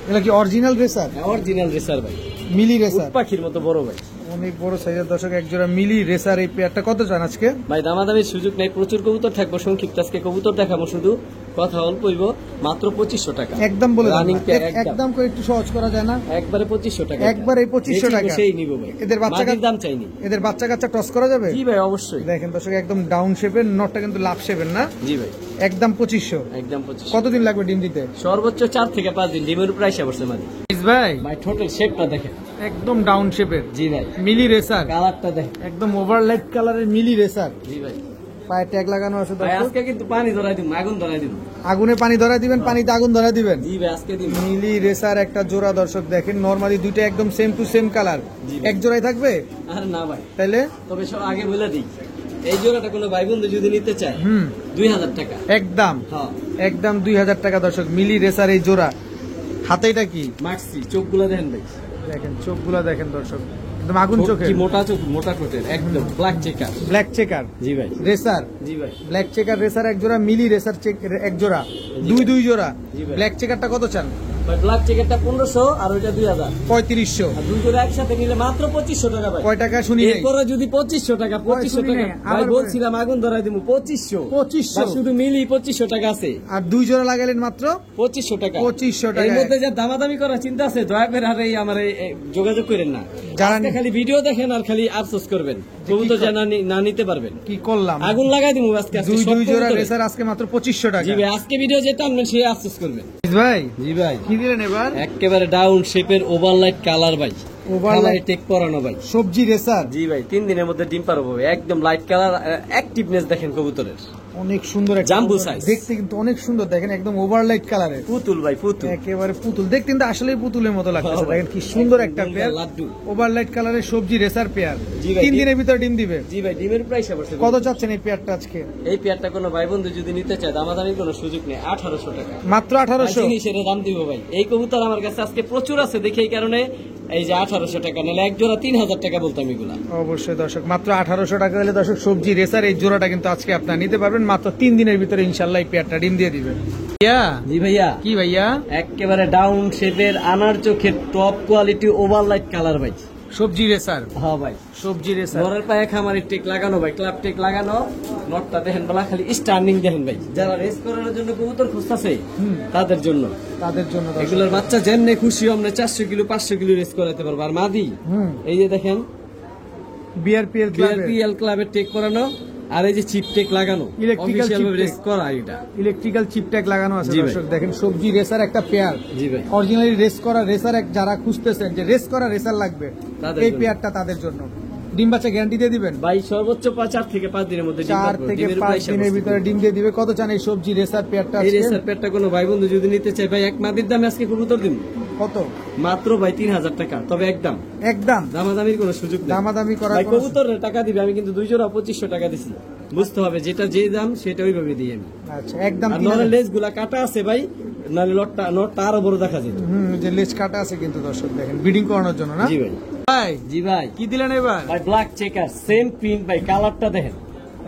এটা কি অরিজিনাল রেসার? অরিজিনাল রেসার ভাই, মিলি উট রেসার। পাখির মতো বড় ভাই। অনেক বড় সাইজের দর্শক এক জোড়া মিলি রেসার। এই পেয়ারটা কত চান আজকে? ভাই দামাদামির সুযোগ নেই, প্রচুর কবুতর থাকবো, সংক্ষিপ্ত আজকে কবুতর দেখাবো, শুধু কথা অল্প হইব। মাত্র 2500 টাকা। একদম বলে দেন রানিং না। পেয়ার একদম। একদম করে একটু সহজ করা যায় না? একবারে 2500 টাকা। একবারে 2500 যে টাকা। সেই নিব ভাই। এদের বাচ্চা মাটির দাম চাইনি। এদের বাচ্চা কাচ্চা টস করা যাবে? জি ভাই অবশ্যই। দেখেন দর্শক একদম ডাউন শেপের, নটটা কিন্তু লাভ শেপের না। জি ভাই একদম 2500। একদম 2500। কতদিন লাগবে ডিম দিতে? সর্বোচ্চ 4 থেকে 5 দিন, ডিমের উপর আইসা পড়ছে মাদি। ভাই ভাই টোটাল শেপটা দেখেন, একদম ডাউন শেপের জি ভাই। মিলি রেসার। কালারটা দেখেন, একদম ওভারলাইট কালারের মিলি রেসার। জি ভাই। পায়ে ট্যাগ লাগানো আছে ভাই দর্শক। আজকে কিন্তু পানি ধরাই দিন, আগুন ধরাই দিন। আগুনে পানি ধরা দিবেন, পানিতে আগুন ধরা দিবেন। জি ভাই আজকে দিন। মিলি রেসার একটা জোড়া দর্শক দেখেন, নরমালি দুইটা একদম সেম টু সেম কালার। জি। এক জোড়াই থাকবে আর না ভাই, তাইলে? তবে সব আগে বলে দিই, এই জোড়াটা কোনো ভাই বন্ধু যদি নিতে চায় 2000 টাকা একদম। হ্যাঁ। একদম 2000 টাকা দর্শক, মিলি রেসার এই জোড়া। হাতে এটা কি? মার্সি, চোখগুলো দেখেন ভাই। দেখেন চোখগুলা দেখেন দর্শক, একদম আগুন চোখে, কি মোটা চোখ, মোটা ঠোঁটের, একদম ব্ল্যাক চেকার। ব্ল্যাক চেকার জি ভাই, রেসার, জি ভাই, ব্ল্যাক চেকার রেসার এক জোড়া, মিলি রেসার এক জোড়া, দুই জোড়া। জি ভাই। ব্ল্যাক চেকারটা কত চান? ভাই ব্ল্যাক চেকারটা 1500 আর ওইটা 2000, 3500। আর দুই জোড়া একসাথে নিলে মাত্র 2500 টাকা ভাই। কয় টাকা শুনি নাই? এরপরে যদি 2500 টাকা, 2500 শুনি টাকা নাই, ভাই আবার বলছিলাম আগুন ধরাই দিব 2500। 2500 ভাই শুধু মিলি 2500 টাকা আছে, আর দুই জোড়া লাগাইলেন মাত্র 2500 টাকা। 2500 টাকা। এর মধ্যে যা দামাদামি করার চিন্তা আছে, দয়া করে আর এই আমার যোগাযোগ করেন না। যারা আজকে খালি ভিডিও দেখেন আর খালি আফসোস করবেন, কবুতর যা না নিতে পারবেন। কি করলাম, আগুন লাগাই দিব আজকে দুই সব জোড়া কবুতরে। রেসার আজকে মাত্র 2500 টাকা। জি ভাই, আজকে ভিডিও যেটা আনবেন সে আফসোস করবেন। ভাই জি ভাই, কি দিলেন এবার? একেবারে ডাউন শেপের ওভারলাইট কালার ভাই, ওভারলাইট টেক পরানো ভাই। সবজি রেসার, জি ভাই, 3 দিনের মধ্যে ডিম পারবো, একদম লাইট কালার, অ্যাক্টিভনেস দেখেন কবুতরের, অনেক সুন্দর একটা জাম্বু কবুতর। size। দেখতে কিন্তু অনেক সুন্দর, দেখেন একদম ওভারলাইট কালারের, পুতুল ভাই পুতুল। একেবারে পুতুল। দেখতে কিন্তু আসলেই পুতুলের মতো লাগতেছে। হ্যাঁ ভাই। দেখেন কি সুন্দর একটা একদম পেয়ার, লাড্ডু। ওভারলাইট কালারের সবজি রেসার পেয়ার। জি ভাই, 3 দিনের ভিতরে ডিম দিবে। জি ভাই, ডিমের প্রাইস অবশ্যই কত চাচ্ছেন এই পেয়ারটা আজকে? এই পেয়ারটা কোনো ভাই বন্ধু যদি নিতে চায় দামাদামির কোনো সুযোগ নেই, 1800 টাকা মাত্র 1800। জিনিসের দাম দিব ভাই। এই কবুতর আমার কাছে আজকে প্রচুর আছে, দেখে এই কারণে এই যে 1800 টাকা, নাহলে এক জোড়া 3000 টাকা বলতাম এগুলা। অবশ্যই দর্শক, মাত্র 1800 টাকা হলে দর্শক সবজি রেসার এই জোড়াটা কিন্তু আজকে আপনারা নিতে পারবেন মাত্র 3 দিনের ভিতরে। ইনশাল্লাহ এই পেয়ারটা ডিম দিয়ে দিবে। জি ভাইয়া, কি ভাইয়া? একেবারে ডাউন শেপের আনার চোখের টপ কোয়ালিটি ওভারলাইট কালার ভাই, সবজি রেসার, হ্যাঁ ভাই, সবজি রেসার। ঘরের পায়ে খামারের টেক লাগানো ভাই, ক্লাব টেক লাগানো, নটটা দেখেন বলা, খালি স্টার্নিং দেখেন ভাই। যারা রেস করানোর জন্য কবুতর খুঁজতেছে তাদের জন্য, তাদের জন্য দর্শক। এগুলোর বাচ্চা যেমনি খুশি আমরা 400 কিলো 500 কিলো রেস করাতে পারবো। আর মাদি এই যে দেখেন বিআরপিএল বিআরপিএল ক্লাবের টেক করানো, আর এই যে চিপ টেক লাগানো, Electrical official chip race tech। করা এটা। ইলেকট্রিক্যাল চিপ ট্যাগ লাগানো আছে জি ভাই। দর্শক। দেখেন সবজি রেসার একটা পেয়ার, জি ভাই, অরিজিনালি রেস করা রেসার, যারা খুঁজতেছেন যে রেস করা রেসার লাগবে, তাদের এই জন্য। পেয়ারটা তাদের জন্য। ডিম বাচ্চা গ্যারান্টি দিয়ে দিবেন? ভাই সর্বোচ্চ 4 থেকে 5 দিনের মধ্যে ডিম 4 পারবো। থেকে ডিমের 5 প্রাইস দিনের ভিতরে ডিম দিয়ে দিবে। কত চান এই সবজি রেসার পেয়ারটা এই আজকে? রেসার পেটটা কোনো ভাই বন্ধু যদি নিতে চায় ভাই, এক মাদির দামে আজকে কবুতর দিন কত? মাত্র ভাই 3000 টাকা, তবে একদম একদম দামাদামির কোনো সুযোগ নেই। দামাদামি করার ভাই কোনো কবুতরের টাকা দিবে, আমি কিন্তু 2 জোড়া 2500 টাকা দিছি, বুঝতে হবে যেটা যে দাম সেটা ওইভাবে দিই আমি। আচ্ছা একদম আর নরের লেজ গুলা কাটা আছে ভাই, নাহলে নটটা আরো বড় দেখা যেত। যে লেজ কাটা আছে কিন্তু দর্শক দেখেন, ব্রিডিং করানোর জন্য না জি ভাই, ভাই? জি ভাই, কি দিলেন এবার? ভাই ব্ল্যাক চেকার সেম প্রিন্ট ভাই, কালারটা দেখেন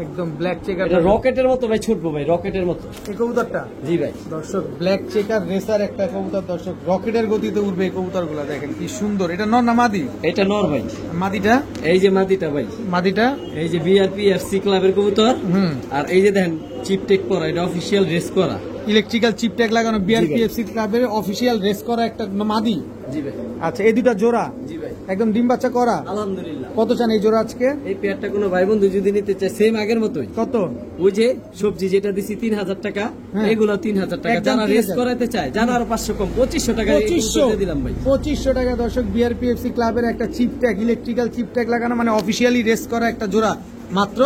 একদম ব্ল্যাক চেকার, এটা রকেটের মতো ভাই, ছুটবো ভাই রকেটের মতো। এই কবুতরটা জি ভাই, দর্শক ব্ল্যাক চেকার রেসার একটা কবুতর দর্শক, রকেটের গতিতে উঠবে এই কবুতর গুলা। দেখেন কি সুন্দর। এটা নর না মাদি? এটা নর ভাই, মাদিটা? এই যে মাদিটা ভাই, মাদিটা এই যে বিআরপিএফসি ক্লাবের কবুতর, আর এই যে দেখেন চিপ টেক করা, এটা অফিশিয়াল রেস করা, ইলেকট্রিক্যাল চিপ ট্যাগ লাগানো, বিআরপিএফসি ক্লাবের অফিসিয়াল রেস করা একটা মাদি। জি ভাই, আচ্ছা এই দুটা জোড়া জি ভাই, একদম ডিম বাচ্চা করা। আলহামদুলিল্লাহ। কত চান এই জোড়া আজকে? এই পেয়ারটা কোনো ভাই বন্ধু যদি নিতে চায় সেম আগের মতোই, কত? ওই যে সবজি যেটা দিছি 3000 টাকা, হ্যাঁ। এগুলো 3000 টাকা। একদম যারা রেস 3000 করাতে চায়, জানা আরো 500 কম, 2500 টাকা এই কবুতর দিলাম ভাই। 2500 টাকা দর্শক, বিআরপিএফসি ক্লাবের একটা chip tag, electrical chip tag লাগানো, মানে অফিসিয়ালি রেস করা একটা জোড়া, মাত্র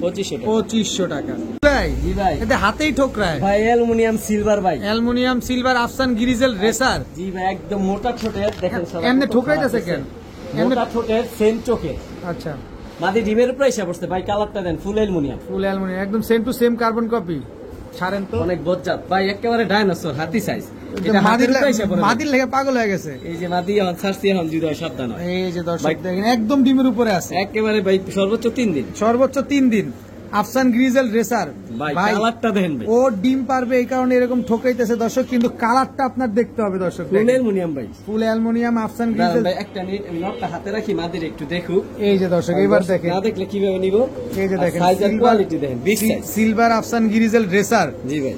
2500 টাকা। 2500 টাকা। ভাই জি ভাই, এতে হাতেই ঠোকরায়। ভাই অ্যালুমিনিয়াম সিলভার ভাই, অ্যালুমিনিয়াম সিলভার আফসান গ্রিজেল রেসার। জি ভাই, একদম মোটা ঠোঁটের, দেখেন শালা এমনি কত ঠোকরাইতেছে খারাপ কেন? হয়েছে। মোটা ঠোঁটের সেম চোখে, আচ্ছা মাদি ডিমের উপরে এসে পড়ছে ভাই, কালারটা দেন ফুল অ্যালুমিনিয়াম, ফুল অ্যালুমিনিয়াম, একদম same to same carbon copy. ছাড়েন তো, অনেক বজ্জাত ভাই, একেবারে ডাইনোসর হাতি সাইজ। এটা হাতির উপরে এসে পড়ে ভাই। মাদির লেগে পাগল হয়ে গেছে। এই যে মাদি এখন ছাড়ছি, এখন যদি হয় সাবধান হয়। এই যে দর্শক ভাই, দেখেন একদম ডিমের উপরে আছে, একেবারে ভাই সর্বোচ্চ 3 দিন সর্বোচ্চ 3 দিন। আফসান গ্রিজেল রেসার ভাই, ভাই, কালারটা দেখেন ভাই, ও ডিম পারবে এই কারণে এরকম ঠকাইতেছে দর্শক, কিন্তু কালারটা আপনার দেখতে হবে দর্শক। ফুল অ্যালুমিনিয়াম ভাই। ফুল অ্যালুমিনিয়াম আফসান দাঁড়ান গ্রিজেল। ভাই, একটা মিনিট আমি নটটা হাতে রাখি, মাদির একটু দেখুক। এই যে দর্শক এবার দেখেন, না দেখলে কিভাবে নিব? এই যে দেখেন সাইজ আর কোয়ালিটি দেখেন, বিগ সাইজ। সিলভার আফসান গ্রিজেল রেসার, জি ভাই,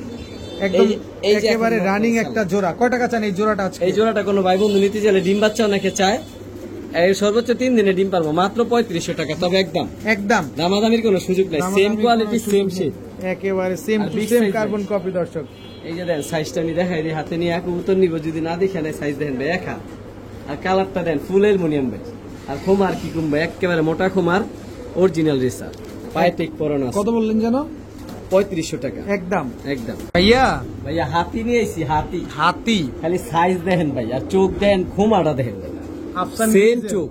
একদম এই যে একেবারে এখন রানিং নতুন একটা জোড়া। কয় টাকা চান এই জোড়াটা আজকে? এই জোড়াটা কোনো ভাই বন্ধু নিতে চাইলে, ডিম বাচ্চা অনেকে চায়, এই সর্বোচ্চ 3 দিনে ডিম পারবো, মাত্র 3500 টাকা, তবে একদম একদম দামাদামির কোনো সুযোগ নাই, দামাদামির সেম কোনো কোয়ালিটি সুযোগ সেম নেই। শেপ। একেবারে সেম আর to big same size carbon ভাই। কপি দর্শক। এই যে দেন সাইজটা আমি দেখাই দিই, হাতে নিয়ে কবুতর নিব, যদি না দেখে নেয় সাইজ দেখেন ভাই, এক হাত। আর কালারটা দেন ফুল অ্যালুমিনিয়াম ভাই, আর খোমার কি কুম ভাই, একেবারে মোটা খোমার, অরিজিনাল রেসার, পায়ে টেক পরানো আছে। কত বললেন যেন? 3500 টাকা একদম। একদম। ভাইয়া ভাইয়া হাতি নিয়ে আইছি, হাতি, হাতি খালি সাইজ দেখেন ভাই, আর চোখ দেখেন, খোমাটা দেখেন ভাই, আফসান সেম চোখ।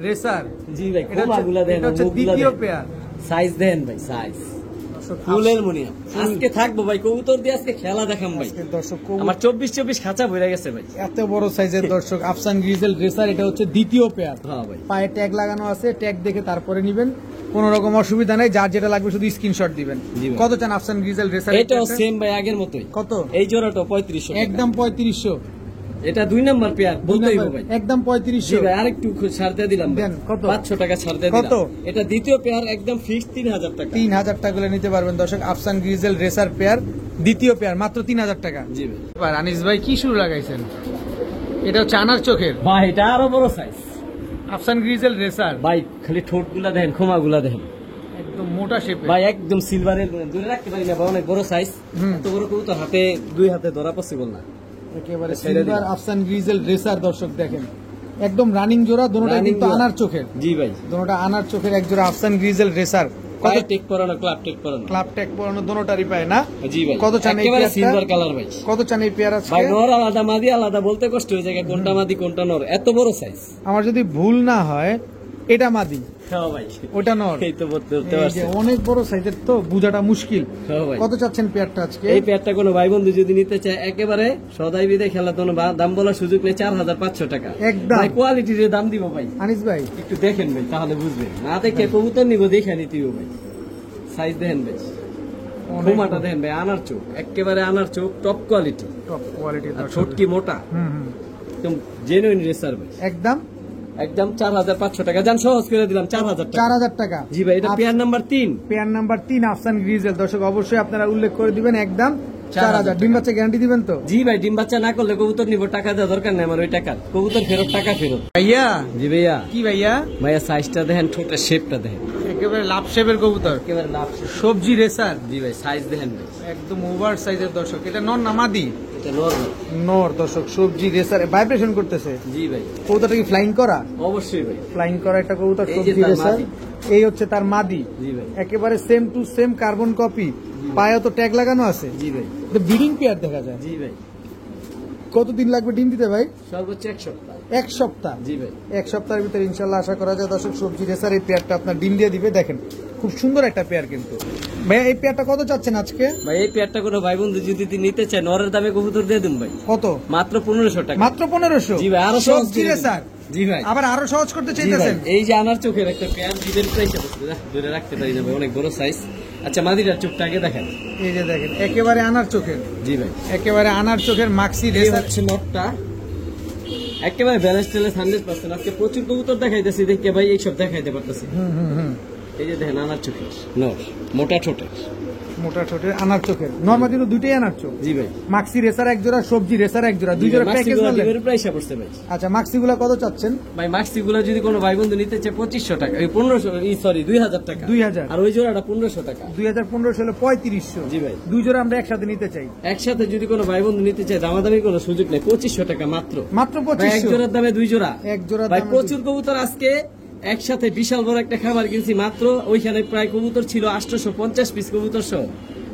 রেসার। জি ভাই, এটা খোমাগুলা দেখেন, এটা হচ্ছে মুখগুলা দ্বিতীয় দেখেন, পেয়ার। সাইজ দেখেন ভাই, সাইজ দর্শক ফুল অ্যালুমিনিয়াম আজকে থাকবো ভাই, কবুতর দিয়ে আজকে খেলা দেখাম ভাই। আজকে দর্শক আমার 24 খাঁচা ভরে গেছে ভাই। এত বড় সাইজের দর্শক আফসান গ্রিজেল রেসার, এটা হচ্ছে দ্বিতীয় পেয়ার। হ্যাঁ ভাই, পায়ে ট্যাগ লাগানো আছে, ট্যাগ দেখে তারপরে নিবেন, কোনো রকম অসুবিধা নাই। যার যেটা লাগবে শুধু স্ক্রিনশট দিবেন। জি ভাই। কত চান আফসান গ্রিজেল রেসার? এটাও সেম ভাই আগের মতোই। কত? এই জোড়াটা 3500 টাকা। একদম 3500। এটা 2 নাম্বার পেয়ার বলতেই হবে ভাই। একদম জি 3500। ভাই, আরেকটু ছাড় দিয়ে দিলাম ভাই। দেন, কত? 500 টাকা ছাড় দিয়ে কত? দিলাম। এটা দ্বিতীয় পেয়ার একদম ফিক্স 3000 টাকা। 3000 টাকা করে নিতে পারবেন দর্শক। আফসান গ্রিজেল রেসার পেয়ার দ্বিতীয় পেয়ার মাত্র 3000 টাকা। জি ভাই। এবার আনিস ভাই কি শুরু লাগাইছেন? এটা হচ্ছে আনার চোখের ভাই এটা আরো বড় সাইজ আফসান গ্রিজেল রেসার। ভাই, খালি ঠোঁটগুলা দেখেন, খোমাগুলা দেখেন একদম মোটা শেপে। ভাই, একদম সিলভারের দূরে রাখতে পারি না ভাই, অনেক বড় সাইজ। হুম। এত বড় কবুতর হাতে 2 হাতে ধরা পসিবল না। একেবারে ছেড়ে দিলাম। সিলভার আফসান গ্রিজেল রেসার দর্শক দেখেন, একদম রানিং জোড়া, দুটোটাই Running কিন্তু জোড়া। আনার চোখের। জি ভাই, দুটোটা আনার চোখের এক জোড়া আফসান গ্রিজেল রেসার। কত? পায়ে টেক পরানো, ক্লাব টেক পরানো। ক্লাব ট্যাগ পরানো দুটোটারই পায় না? জি ভাই, কত চান এই একেবারে পেয়ারটা? সিলভার কালার ভাই। কত চান এই পেয়ার আছে? ভাই নর আলাদা, মাদি আলাদা বলতে কষ্ট হয়ে যায়, কোনটা মাদি কোনটা নর, এত বড় সাইজ। আমার যদি ভুল না হয় এটা মাদি, হ্যাঁ ভাই, ওটা নর। এই তো বলতে এই যে পারছেন। অনেক বড় সাইজের তো বোঝাটা মুশকিল। হ্যাঁ ভাই, কত চাচ্ছেন পেয়ারটা আজকে? এই পেয়ারটা কোনো ভাই বন্ধু যদি নিতে চায় একেবারে সদাই বিদে খেলা তো দাম বলার সুযোগ নেই, 4500 টাকা একদম। ভাই, কোয়ালিটির দাম দিব ভাই। আনিস ভাই একটু দেখেন ভাই, তাহলে বুঝবেন। না দেখে কবুতর নিব, দেখে নিতে হবে ভাই। সাইজ দেখেন ভাই, ঘুমাটা দেখেন ভাই, আনার চোখ, একেবারে আনার চোখ, টপ কোয়ালিটি। টপ কোয়ালিটির আর ছোটকি মোটা, একদম জেনুইন রেসার ভাই। একদম একদম 4500 টাকা। জান সহজ করে দিলাম 4000 টাকা। 4000 টাকা। জি ভাই, এটা পেয়ার নাম্বার 3। পেয়ার নাম্বার 3 আফসান গ্রিজেল দর্শক, অবশ্যই আপনারা উল্লেখ করে দিবেন একদম 4000। ডিম বাচ্চা গ্যারান্টি দিবেন তো? জি ভাই, ডিম বাচ্চা না করলে কবুতর নিব, টাকা দেওয়া দরকার নেই আমার, ওই টাকা কবুতর ফেরত, টাকা ফেরত। ভাইয়া জি ভাইয়া। কি ভাইয়া? ভাইয়া সাইজটা দেখেন, ঠোঁটের শেপটা দেখেন, একেবারে লাভ শেপের কবুতর, একেবারে লাভ। সবজি রেসার। জি ভাই, সাইজ দেখেন ভাই, একদম ওভার সাইজের দর্শক। এটা নর না মাদি? এটা নরমাল। নর দর্শক, সবজি রেসার, ভাইব্রেশন করতেছে। জি ভাই, কবুতরটা কি ফ্লাইং করা? অবশ্যই ভাই। ফ্লাইং করা একটা কবুতর, এই যে সবজি তার রেসার। মাদি। এই হচ্ছে তার মাদি, জি ভাই। একেবারে same to same carbon copy. পায়ে তো ট্যাগ লাগানো আছে। জি ভাই। ব্রিডিং পেয়ার দেখা যায়। জি ভাই, কতদিন লাগবে ডিম দিতে ভাই? সর্বোচ্চ 1 সপ্তাহ। 1 সপ্তাহ। জি ভাই। 1 সপ্তাহের ভিতরে ইনশাল্লাহ আশা করা যায় দর্শক সবজি রেসার এই পেয়ারটা আপনার ডিম দিয়ে দিবে। দেখেন খুব সুন্দর একটা পেয়ার কিন্তু। ভাইয়া এই পেয়ারটা কত চাচ্ছেন আজকে? ভাই এই পেয়ারটা কোনো ভাই বন্ধু যদি নিতে চায়, নরের দামে কবুতর দিয়ে দিন ভাই, কত? মাত্র 1500 টাকা। মাত্র 1500? জি ভাই, আরো সহজ সবজি করে দিন। রেসার। জি ভাই। আবার আরো সহজ করতে জি ভাই, চাইতেছেন? এই যে আনার চোখের একটা পেয়ার, জিদের প্রাইস ধরে রাখতে পারি না ভাই, অনেক বড় সাইজ। আচ্ছা, মাদিটার চোখটা আগে দেখেন। এই যে দেখেন, একেবারে আনার চোখের। জি ভাই, একেবারে আনার চোখের মাক্সি এই রেসার। হচ্ছে নটটা, একেবারে ব্যালেন্স টেলেন্স 100%। আজকে প্রচুর কবুতর দেখাইতেছি, দেখে ভাই এইসব দেখাইতে পারতেছি। এই যে দেখেন, আনার চোখের নর, মোটা ঠোঁটের, মোটা ঠোঁটের আনার চোখের। নর্মাল কিন্তু দুইটাই আনার চোখ। জি ভাই। মাক্সি রেসার এক জোড়া, সবজি রেসার এক জোড়া, দুই জোড়া প্যাকেজ মারলেন। প্রাইস পড়ছে ভাই। আচ্ছা, মাক্সি গুলা কত চাচ্ছেন? ভাই মাক্সি গুলো যদি কোনো ভাই বন্ধু নিতে চায় 2500 টাকা, 2000 টাকা। 2000। আর ওই জোড়াটা 1500 টাকা। 2015 হলো 3500। জি ভাই। দুই জোড়া আমরা একসাথে নিতে চাই। একসাথে যদি কোনো ভাই বন্ধু নিতে চায়, দামাদামি কোনো সুযোগ নেই, 2500 টাকা মাত্র। মাত্র ভাই, এক 2500। জোড়ার দামে 2 জোড়া। এক জোড়ার ভাই দামে প্রচুর কবুতর আজকে একসাথে, বিশাল বড় একটা খাবার কিনছি মাত্র। ওইখানে প্রায় কবুতর ছিল 850 পিস কবুতর সহ।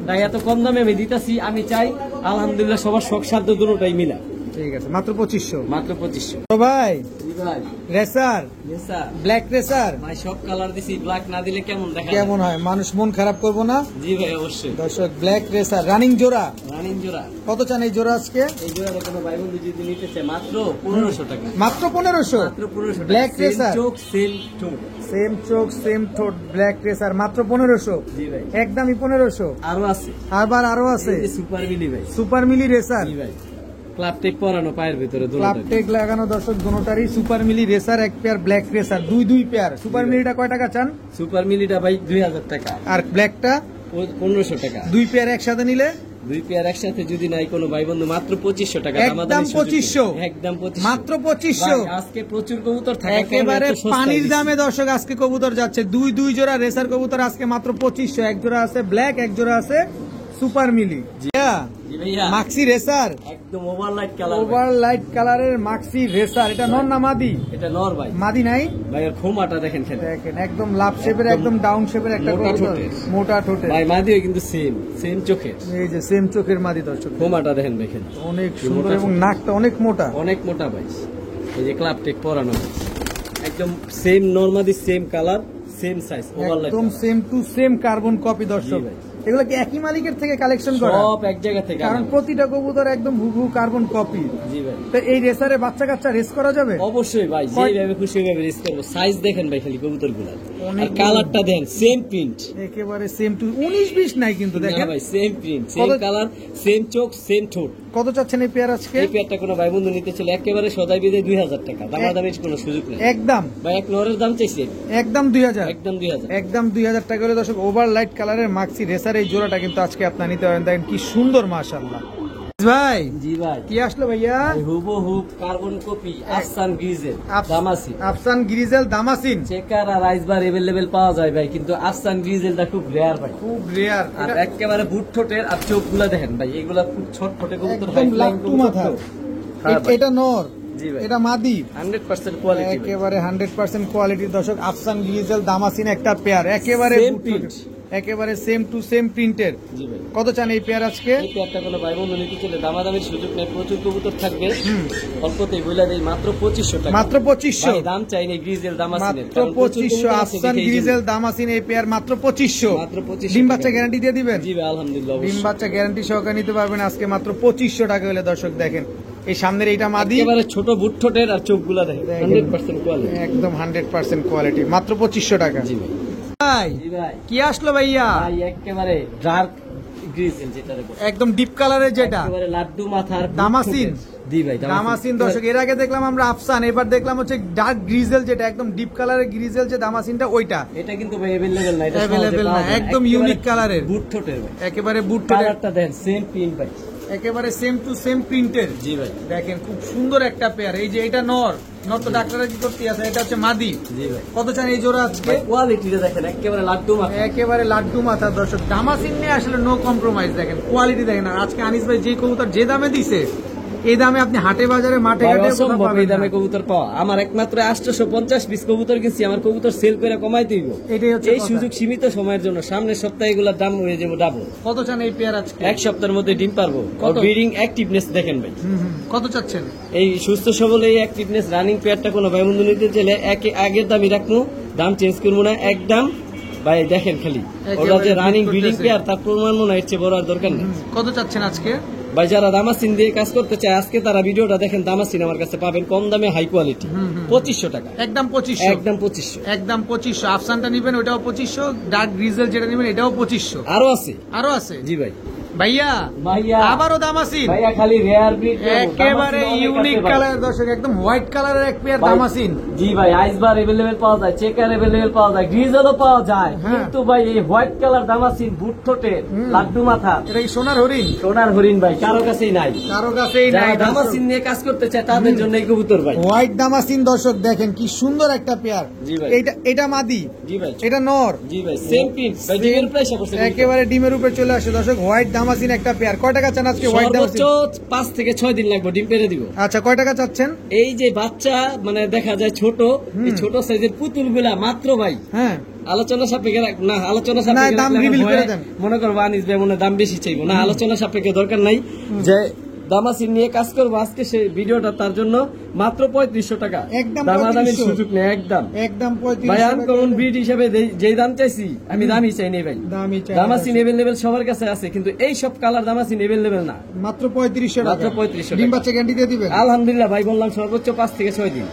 তাই এত কম দামে আমি দিতাছি। আমি চাই আলহামদুলিল্লাহ সবার শখ সাধ্য দুটোটাই মিলা। ঠিক আছে, মাত্র 2500। মাত্র 2500। তো ভাই জি ভাই। Racer, Yes, sir। Black racer ভাই সব কালার দিছি, ব্ল্যাক না দিলে কেমন দেখা কেমন হয়? মানুষ মন খারাপ করবো না? জি ভাই, অবশ্যই। দর্শক, ব্ল্যাক রেসার রানিং জোড়া রানিং জোড়া। কত চান এই জোড়া আজকে? এই জোড়াটা কোনো ভাই বন্ধু যদি নিতে চায়, মাত্র 1500 টাকা। মাত্র 1500। মাত্র 1500 টাকা। ব্ল্যাক Same রেসার, চোখ, সেম ঠোঁট। সেম চোখ সেম ঠোঁট, ব্ল্যাক রেসার মাত্র 1500। জি ভাই। একদমই 1500। আরো আছে, আবার আরো আছে সুপার মিলি ভাই। সুপার মিলি রেসার। জি ভাই, ক্লাব টেক পরানো পায়ের ভিতরে ক্লাব দুটোটাই। টেক লাগানো দর্শক, দুটোটারই সুপার মিলি রেসার এক পেয়ার, ব্ল্যাক রেসার দুই পেয়ার। সুপার মিলিটা কয় টাকা চান? সুপার মিলিটা ভাই 2000 টাকা। আর ব্ল্যাকটা 1500 টাকা। দুই পেয়ার একসাথে নিলে? দুই পেয়ার একসাথে যদি নাই কোনো ভাই বন্ধু, মাত্র 2500 টাকা। একদম দামাদামি সুযোগ নেই। 2500। একদম 2500। মাত্র 2500। ভাই, আজকে প্রচুর কবুতর থাকে, একেবারে পানির দামে দর্শক আজকে কবুতর যাচ্ছে। দুই জোড়া রেসার কবুতর আজকে মাত্র 2500। এক জোড়া আছে ব্ল্যাক, এক জোড়া আছে সুপার মিলি। জি ভাইয়া, মাক্সি রেসার, একদম ওভারলাইট কালার। ওভার লাইট কালারের মাক্সি রেসার। এটা নর না মাদি? এটা নর ভাই। মাদি নাই? ভাই এর খোমাটা দেখেন খেলে। দেখেন একদম লাভ শেপের, একদম ডাউন শেপের একটা মোটা কবুতর, ঠোঁটের। মোটা ঠোঁটের। ভাই মাদিও কিন্তু সেম চোখের। এই যে সেম চোখের মাদি দর্শক, খোমাটা দেখেন দেখেন, অনেক সুন্দর মোটা এবং ঠোঁট। নাকটা অনেক মোটা। অনেক মোটা ভাই। এই যে ক্লাব টেক পরানো ভাই, একদম সেম নরমাদি, same colour, same size, overlight. একদম same to same carbon copy দর্শক। জি ভাই। এগুলো কি একই মালিকের থেকে কালেকশন করা? সব এক জায়গা থেকে কারণ আনা। প্রতিটা কবুতর একদম হুবহু কার্বন কপি। জি ভাই, তো এই রেসারে বাচ্চা কাচ্চা রেস করা যাবে? অবশ্যই ভাই, যেভাবে খুশি ভাবে রেস করবো। সাইজ দেখেন ভাই খালি কবুতর গুলা, অনেক আর কালারটা দেন সেম প্রিন্ট। একেবারে সেম টু 19-20 নাই কিন্তু দেখেন ভাই, সেম প্রিন্ট, সেম কত- কালার, সেম চোখ, সেম ঠোঁট। কত চাচ্ছেন এই পেয়ার আজকে? এই পেয়ারটা কোনো ভাই বন্ধু নিতে চলে একেবারে সদাই বিদে 2000 টাকা, দামাদামির কোনো সুযোগ নেই একদম ভাই। এক নরের দাম চাইছে একদম 2000, একদম 2000। একদম 2000 টাকা হলে দর্শক ওভার লাইট কালারের মাক্সি রেসার এই জোড়াটা কিন্তু আজকে আপনার নিতে পারেন। দেখেন কি সুন্দর, মাশাআল্লাহ। ভাই জি ভাই, কি আসলো ভাইয়া? হুবহু কার্বন কপি আফসান গ্রিজেল আফ- দামাসি। আফসান গ্রিজেল দামাসিন, চেকার আর আইসবার এভেলেবেল পাওয়া যায় ভাই, কিন্তু আফসান গ্রিজেলটা খুব রেয়ার ভাই। খুব রেয়ার। আর একেবারে বুট ঠোঁটের, আর চোখগুলা দেখেন ভাই, এগুলা খুব ছোট ছোট কবুতর ভাই, একদম flying লাট্টু কবুতর মাথা। তো। হ্যাঁ ভাই। এটা নর, জি ভাই, এটা মাদি, 100% কোয়ালিটি। একেবারে 100% কোয়ালিটির দর্শক আফসান গ্রিজেল দামাসিন একটা পেয়ার, একেবারে Same বুট print। ঠোঁট, একেবারে সেম টু সেম প্রিন্টের। জি ভাই, কত চান এই পেয়ার আজকে? এই পেয়ারটা কোনো ভাই বন্ধু নিতে চলে দামাদামির সুযোগ নেই, প্রচুর কবুতর থাকবে। অল্পতেই বইলা দেই মাত্র 2500 টাকা। মাত্র 2500, ভাই দাম চাই নেই গ্রিজেল দামাসিনের, মাত্র কারণ প্রচুর 2500 কবুতর আছে আফসান দেখেই গ্রিজেল দামাসিন এই পেয়ার মাত্র 2500। মাত্র 2500 ডিম টাকা। বাচ্চা গ্যারান্টি দিয়ে দিবেন? জি ভাই, আলহামদুলিল্লাহ ডিম অবশ্যই। বাচ্চা গ্যারান্টি সহকারে নিতে পারবেন আজকে মাত্র 2500 টাকা হলে। দর্শক দেখেন এই সামনের এইটা মাদি, একেবারে ছোট বুট ঠোঁটের, আর চোখগুলা দেখেন দেখেন। 100% কোয়ালিটি। একদম 100% কোয়ালিটি, মাত্র 2500 টাকা। জি ভাই, ভাই জি ভাই, কি আসলো ভাইয়া? ভাই একেবারে ডার্ক গ্রিজেল যেটা রে বলে। একদম ডিপ কালারের যেটা একেবারে লাড্ডু মাথার বুট দামাসিন। ঠোঁটের। জি ভাই, দামাসিন দর্শক, এর আগে দেখলাম আমরা আফসান, এবার দেখলাম হচ্ছে ডার্ক গ্রিজেল যেটা একদম ডিপ কালারের গ্রিজেল যে দামাসিনটা ওইটা এটা কিন্তু ভাই अवेलेबल না, এটা Available না, একদম unique কালারের। বুট ঠোঁটের ভাই, একেবারে বুট ঠোঁটের, কালারটা দেন সেম প্রিন্ট ভাই। একেবারে সেম টু সেম প্রিন্টের। জি ভাই, দেখেন খুব সুন্দর একটা পেয়ার। এই যে এটা নর, নর তো ডাক্তাররা কি করতে আছে, এটা হচ্ছে মাদি। জি ভাই, কত চান এই জোড়া আজকে? ভাই কোয়ালিটিটা দেখেন একেবারে লাড্ডু মাথা। একেবারে লাড্ডু মাথা দর্শক, দামাসিন নিয়ে আসলে নো কম্প্রোমাইজ। দেখেন কোয়ালিটি দেখেন। আর আজকে আনিস ভাই যে কবুতর যে দামে দিছে, এই দামে আপনি হাটে বাজারে মাঠে ভাই ঘাটে কোথাও অসম্ভব পাবেন এই দামে না। কবুতর পাওয়া। আমার একমাত্র 850 পিস কবুতর কিনছি, আমার কবুতর সেল করে কমাই দিব। এটাই হচ্ছে এই কথা। সুযোগ সীমিত সময়ের জন্য, সামনের সপ্তাহে এগুলোর দাম হয়ে যাবে ডাবল। কত চান এই পেয়ার আজকে? এক সপ্তাহের মধ্যে ডিম পারবো। কত? ব্রিডিং অ্যাক্টিভনেস দেখেন ভাই, কত চাচ্ছেন? এই সুস্থ সবল এই অ্যাক্টিভনেস রানিং পেয়ারটা কোনো ভাই বন্ধু নিতে চাইলে আগের দামই রাখবো, দাম চেঞ্জ করবো না একদম। ভাই দেখেন খালি ওরা যে রানিং ব্রিডিং পেয়ার, তার প্রমাণ মনে হচ্ছে বড় আর দরকার নেই। কত চাচ্ছেন আজকে? ভাই যারা দামাসিন দিয়ে কাজ করতে চায় আজকে তারা ভিডিওটা দেখেন, দামাসিন আমার কাছে পাবেন কম দামে, হাই কোয়ালিটি, 2500 টাকা, একদম 2500, একদম 2500। একদম 2500। আফসানটা নিবেন ওটাও 2500, ডার্ক গ্রিজেল যেটা নিবেন এটাও 2500। আরো আছে। আরো আছে জি ভাই, ভাইয়া, ভাইয়া আবারও দামাসিন, ভাইয়া খালি রেয়ার ব্রিড একেবারে ইউনিক কালার দর্শক, একদম হোয়াইট কালারের এক পেয়ার দামাসিন। জি ভাই, আইসবার এভেলেবেল পাওয়া যায়, চেকার এভেলেবেল পাওয়া যায়, গ্রিজেলও পাওয়া যায়, হ্যাঁ। কিন্তু ভাই এই হোয়াইট কালার দামাসিন বুট ঠোঁটের লাড্ডু মাথা এটা কি সোনার হরিণ? সোনার হরিণ ভাই কারো কাছেই নাই। কারো কাছেই যারা নাই। দামাসিন নিয়ে কাজ করতে চায় তাদের জন্য এই কবুতর ভাই। হোয়াইট দামাসিন দর্শক দেখেন কি সুন্দর একটা পেয়ার। জি ভাই। এটা মাদি, জি ভাই, এটা নর, জি ভাই, সেম প্রিন্ট ভাই, ডিমের প্রাইস অবশ্যই একেবারে ডিমের উপরে চলে আসে দর্শক। হোয়াইট দামাসিন একটা পেয়ার, কয় টাকা চান আজকে হোয়াইট সর্বোচ্চ দামাসিন? 5 থেকে 6 দিন লাগবে ডিম পেড়ে দিব। আচ্ছা কয় টাকা চাচ্ছেন? এই যে বাচ্চা মানে দেখা যায় ছোট, এই ছোট সাইজের পুতুল গুলা মাত্র ভাই হ্যাঁ আলোচনা সাপেক্ষে না, আলোচনা সাপেক্ষে দাম রাখলে reveal আমার করে ভয়ে দেন। মনে করবো আনিস ভাই মনে হয় দাম বেশি চাইবো না, আলোচনা সাপেক্ষে দরকার নাই। যে দামাসিন নিয়ে কাজ করবো আজকে সেই ভিডিওটা, তার জন্য মাত্র 3500 টাকা, একদম দামাদামির 3500 সুযোগ নেই একদম। একদম ভাই 3500 আনকমন ব্রিড হিসাবে যেই দাম চাইছি আমি দামই চাই নেই ভাই। দামই চাই। দামাসিন এভেলেবেল সবার কাছে আছে, কিন্তু এই সব কালার দামাসিন এভেলেবেল না। মাত্র 3500 মাত্র টাকা। 3500 ডিম টাকা। বাচ্চা গ্যারান্টি দিয়ে দিবেন? আলহামদুলিল্লাহ ভাই, বললাম সর্বোচ্চ 5 থেকে 6 দিন।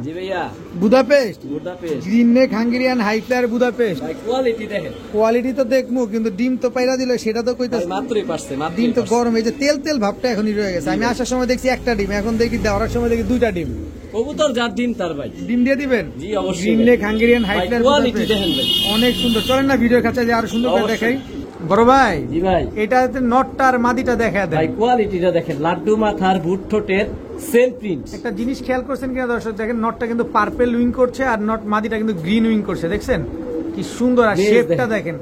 জি ভাইয়া, Budapest, Budapest green neck Hungarian high flyer Budapest. ভাই কোয়ালিটি দেখেন কোয়ালিটি তো দেখবো, কিন্তু ডিম তো পাইরা দিলে সেটা তো ভাই, কইতাছে। মাত্রই পারছে, মাত্রই ডিম তো পারছে। গরম, এই যে তেল তেল ভাবটা এখনই রয়ে গেছে। আমি আসার সময় দেখছি একটা ডিম, এখন দেখি দেওয়ার সময় দেখি দুইটা ডিম। কবুতর যার ডিম তার ভাই। ডিম দিয়ে দিবেন? জি অবশ্যই গ্রিন ভাই। নেক হাঙ্গেরিয়ান হাই ভাই, ফ্লায়ার কোয়ালিটি বুদাপেস্ট। দেখেন ভাই। অনেক সুন্দর। চলেন না ভিডিওর কাছে যে আরো সুন্দর করে অবশ্যই। দেখাই। বড় ভাই, জি ভাই, এটাতে নটটা আর মাদিটা দেখা দেয়। ভাই কোয়ালিটিটা দেখেন, লাড্ডু মাথার বুট ঠোঁটের সেম প্রিন্ট। একটা জিনিস খেয়াল করছেন কিনা দর্শক, দেখেন নটটা কিন্তু পার্পল উইং করছে আর নট মাদিটা কিন্তু গ্রিন উইং করছে, দেখছেন কি সুন্দর। আর বেশ শেপটা দেখেন। দেখেন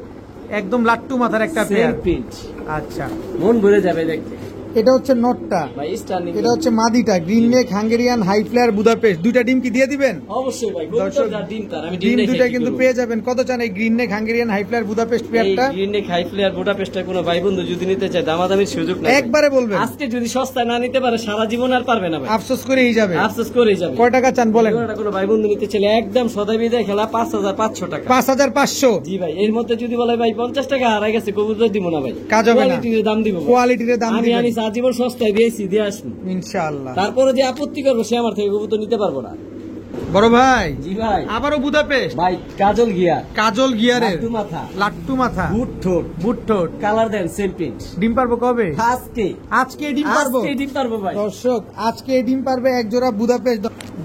একদম লাট্টু মাথার একটা সেম পেয়ার। প্রিন্ট, আচ্ছা মন ভরে যাবে দেখতে। এটা হচ্ছে নটটা, ভাই স্টার্নিং। এটা হচ্ছে মাদিটা, green neck Hungarian high flyer Budapest. দুইটা ডিম কি দিয়ে দিবেন? অবশ্যই ভাই, দর্শক, কবুতর ডিম তার আমি ডিম দেখে দুইটা কি কিন্তু করব। পেয়ে যাবেন। কত চান এই green neck Hungarian high flyer Budapest এই পেয়ারটা? গ্রিন নেক হাই ফ্লেয়ার বুডাপেস্টটা কোনো ভাই বন্ধু যদি নিতে চায় দামাদামির সুযোগ নাই। একবারে বলবেন, আজকে যদি সস্তায় না নিতে পারে সারা জীবন আর পারবে না ভাই, আফসোস করেই যাবে। আফসোস করেই যাবে। কয় টাকা চান বলেন? এটা কোনো ভাই বন্ধু নিতে চাইলে একদম সদাই বিদায় খেলা 5500 টাকা। 5500। জি ভাই, এর মধ্যে যদি বলে ভাই 50 টাকা হারাই গেছে, কবুতর দিব না ভাই, কাজ হবে না। কোয়ালিটির দাম দিব ভাই। কোয়ালিটির দাম আমি দিবেন আনিস আজীবন সস্তায় দিয়েছি, দিয়ে আসবো ইনশাআল্লাহ। তারপরে যে আপত্তি করবো সে আমার থেকে কবুতর নিতে পারবো না। বড় ভাই, জি ভাই, আবারও বুদাপেস্ট, ভাই কাজল গিয়ার, কাজল গিয়ারের, লাট্টু মাথা, লাট্টু মাথা, বুট ঠোঁট, বুট ঠোঁট, কালার দেন সেম প্রিন্ট। ডিম পারবো কবে? আজকে আজকে ডিম পারবো। আজকে ডিম পারবো ভাই। দর্শক, আজকে ডিম পারবে এক জোড়া বুদাপেস্ট।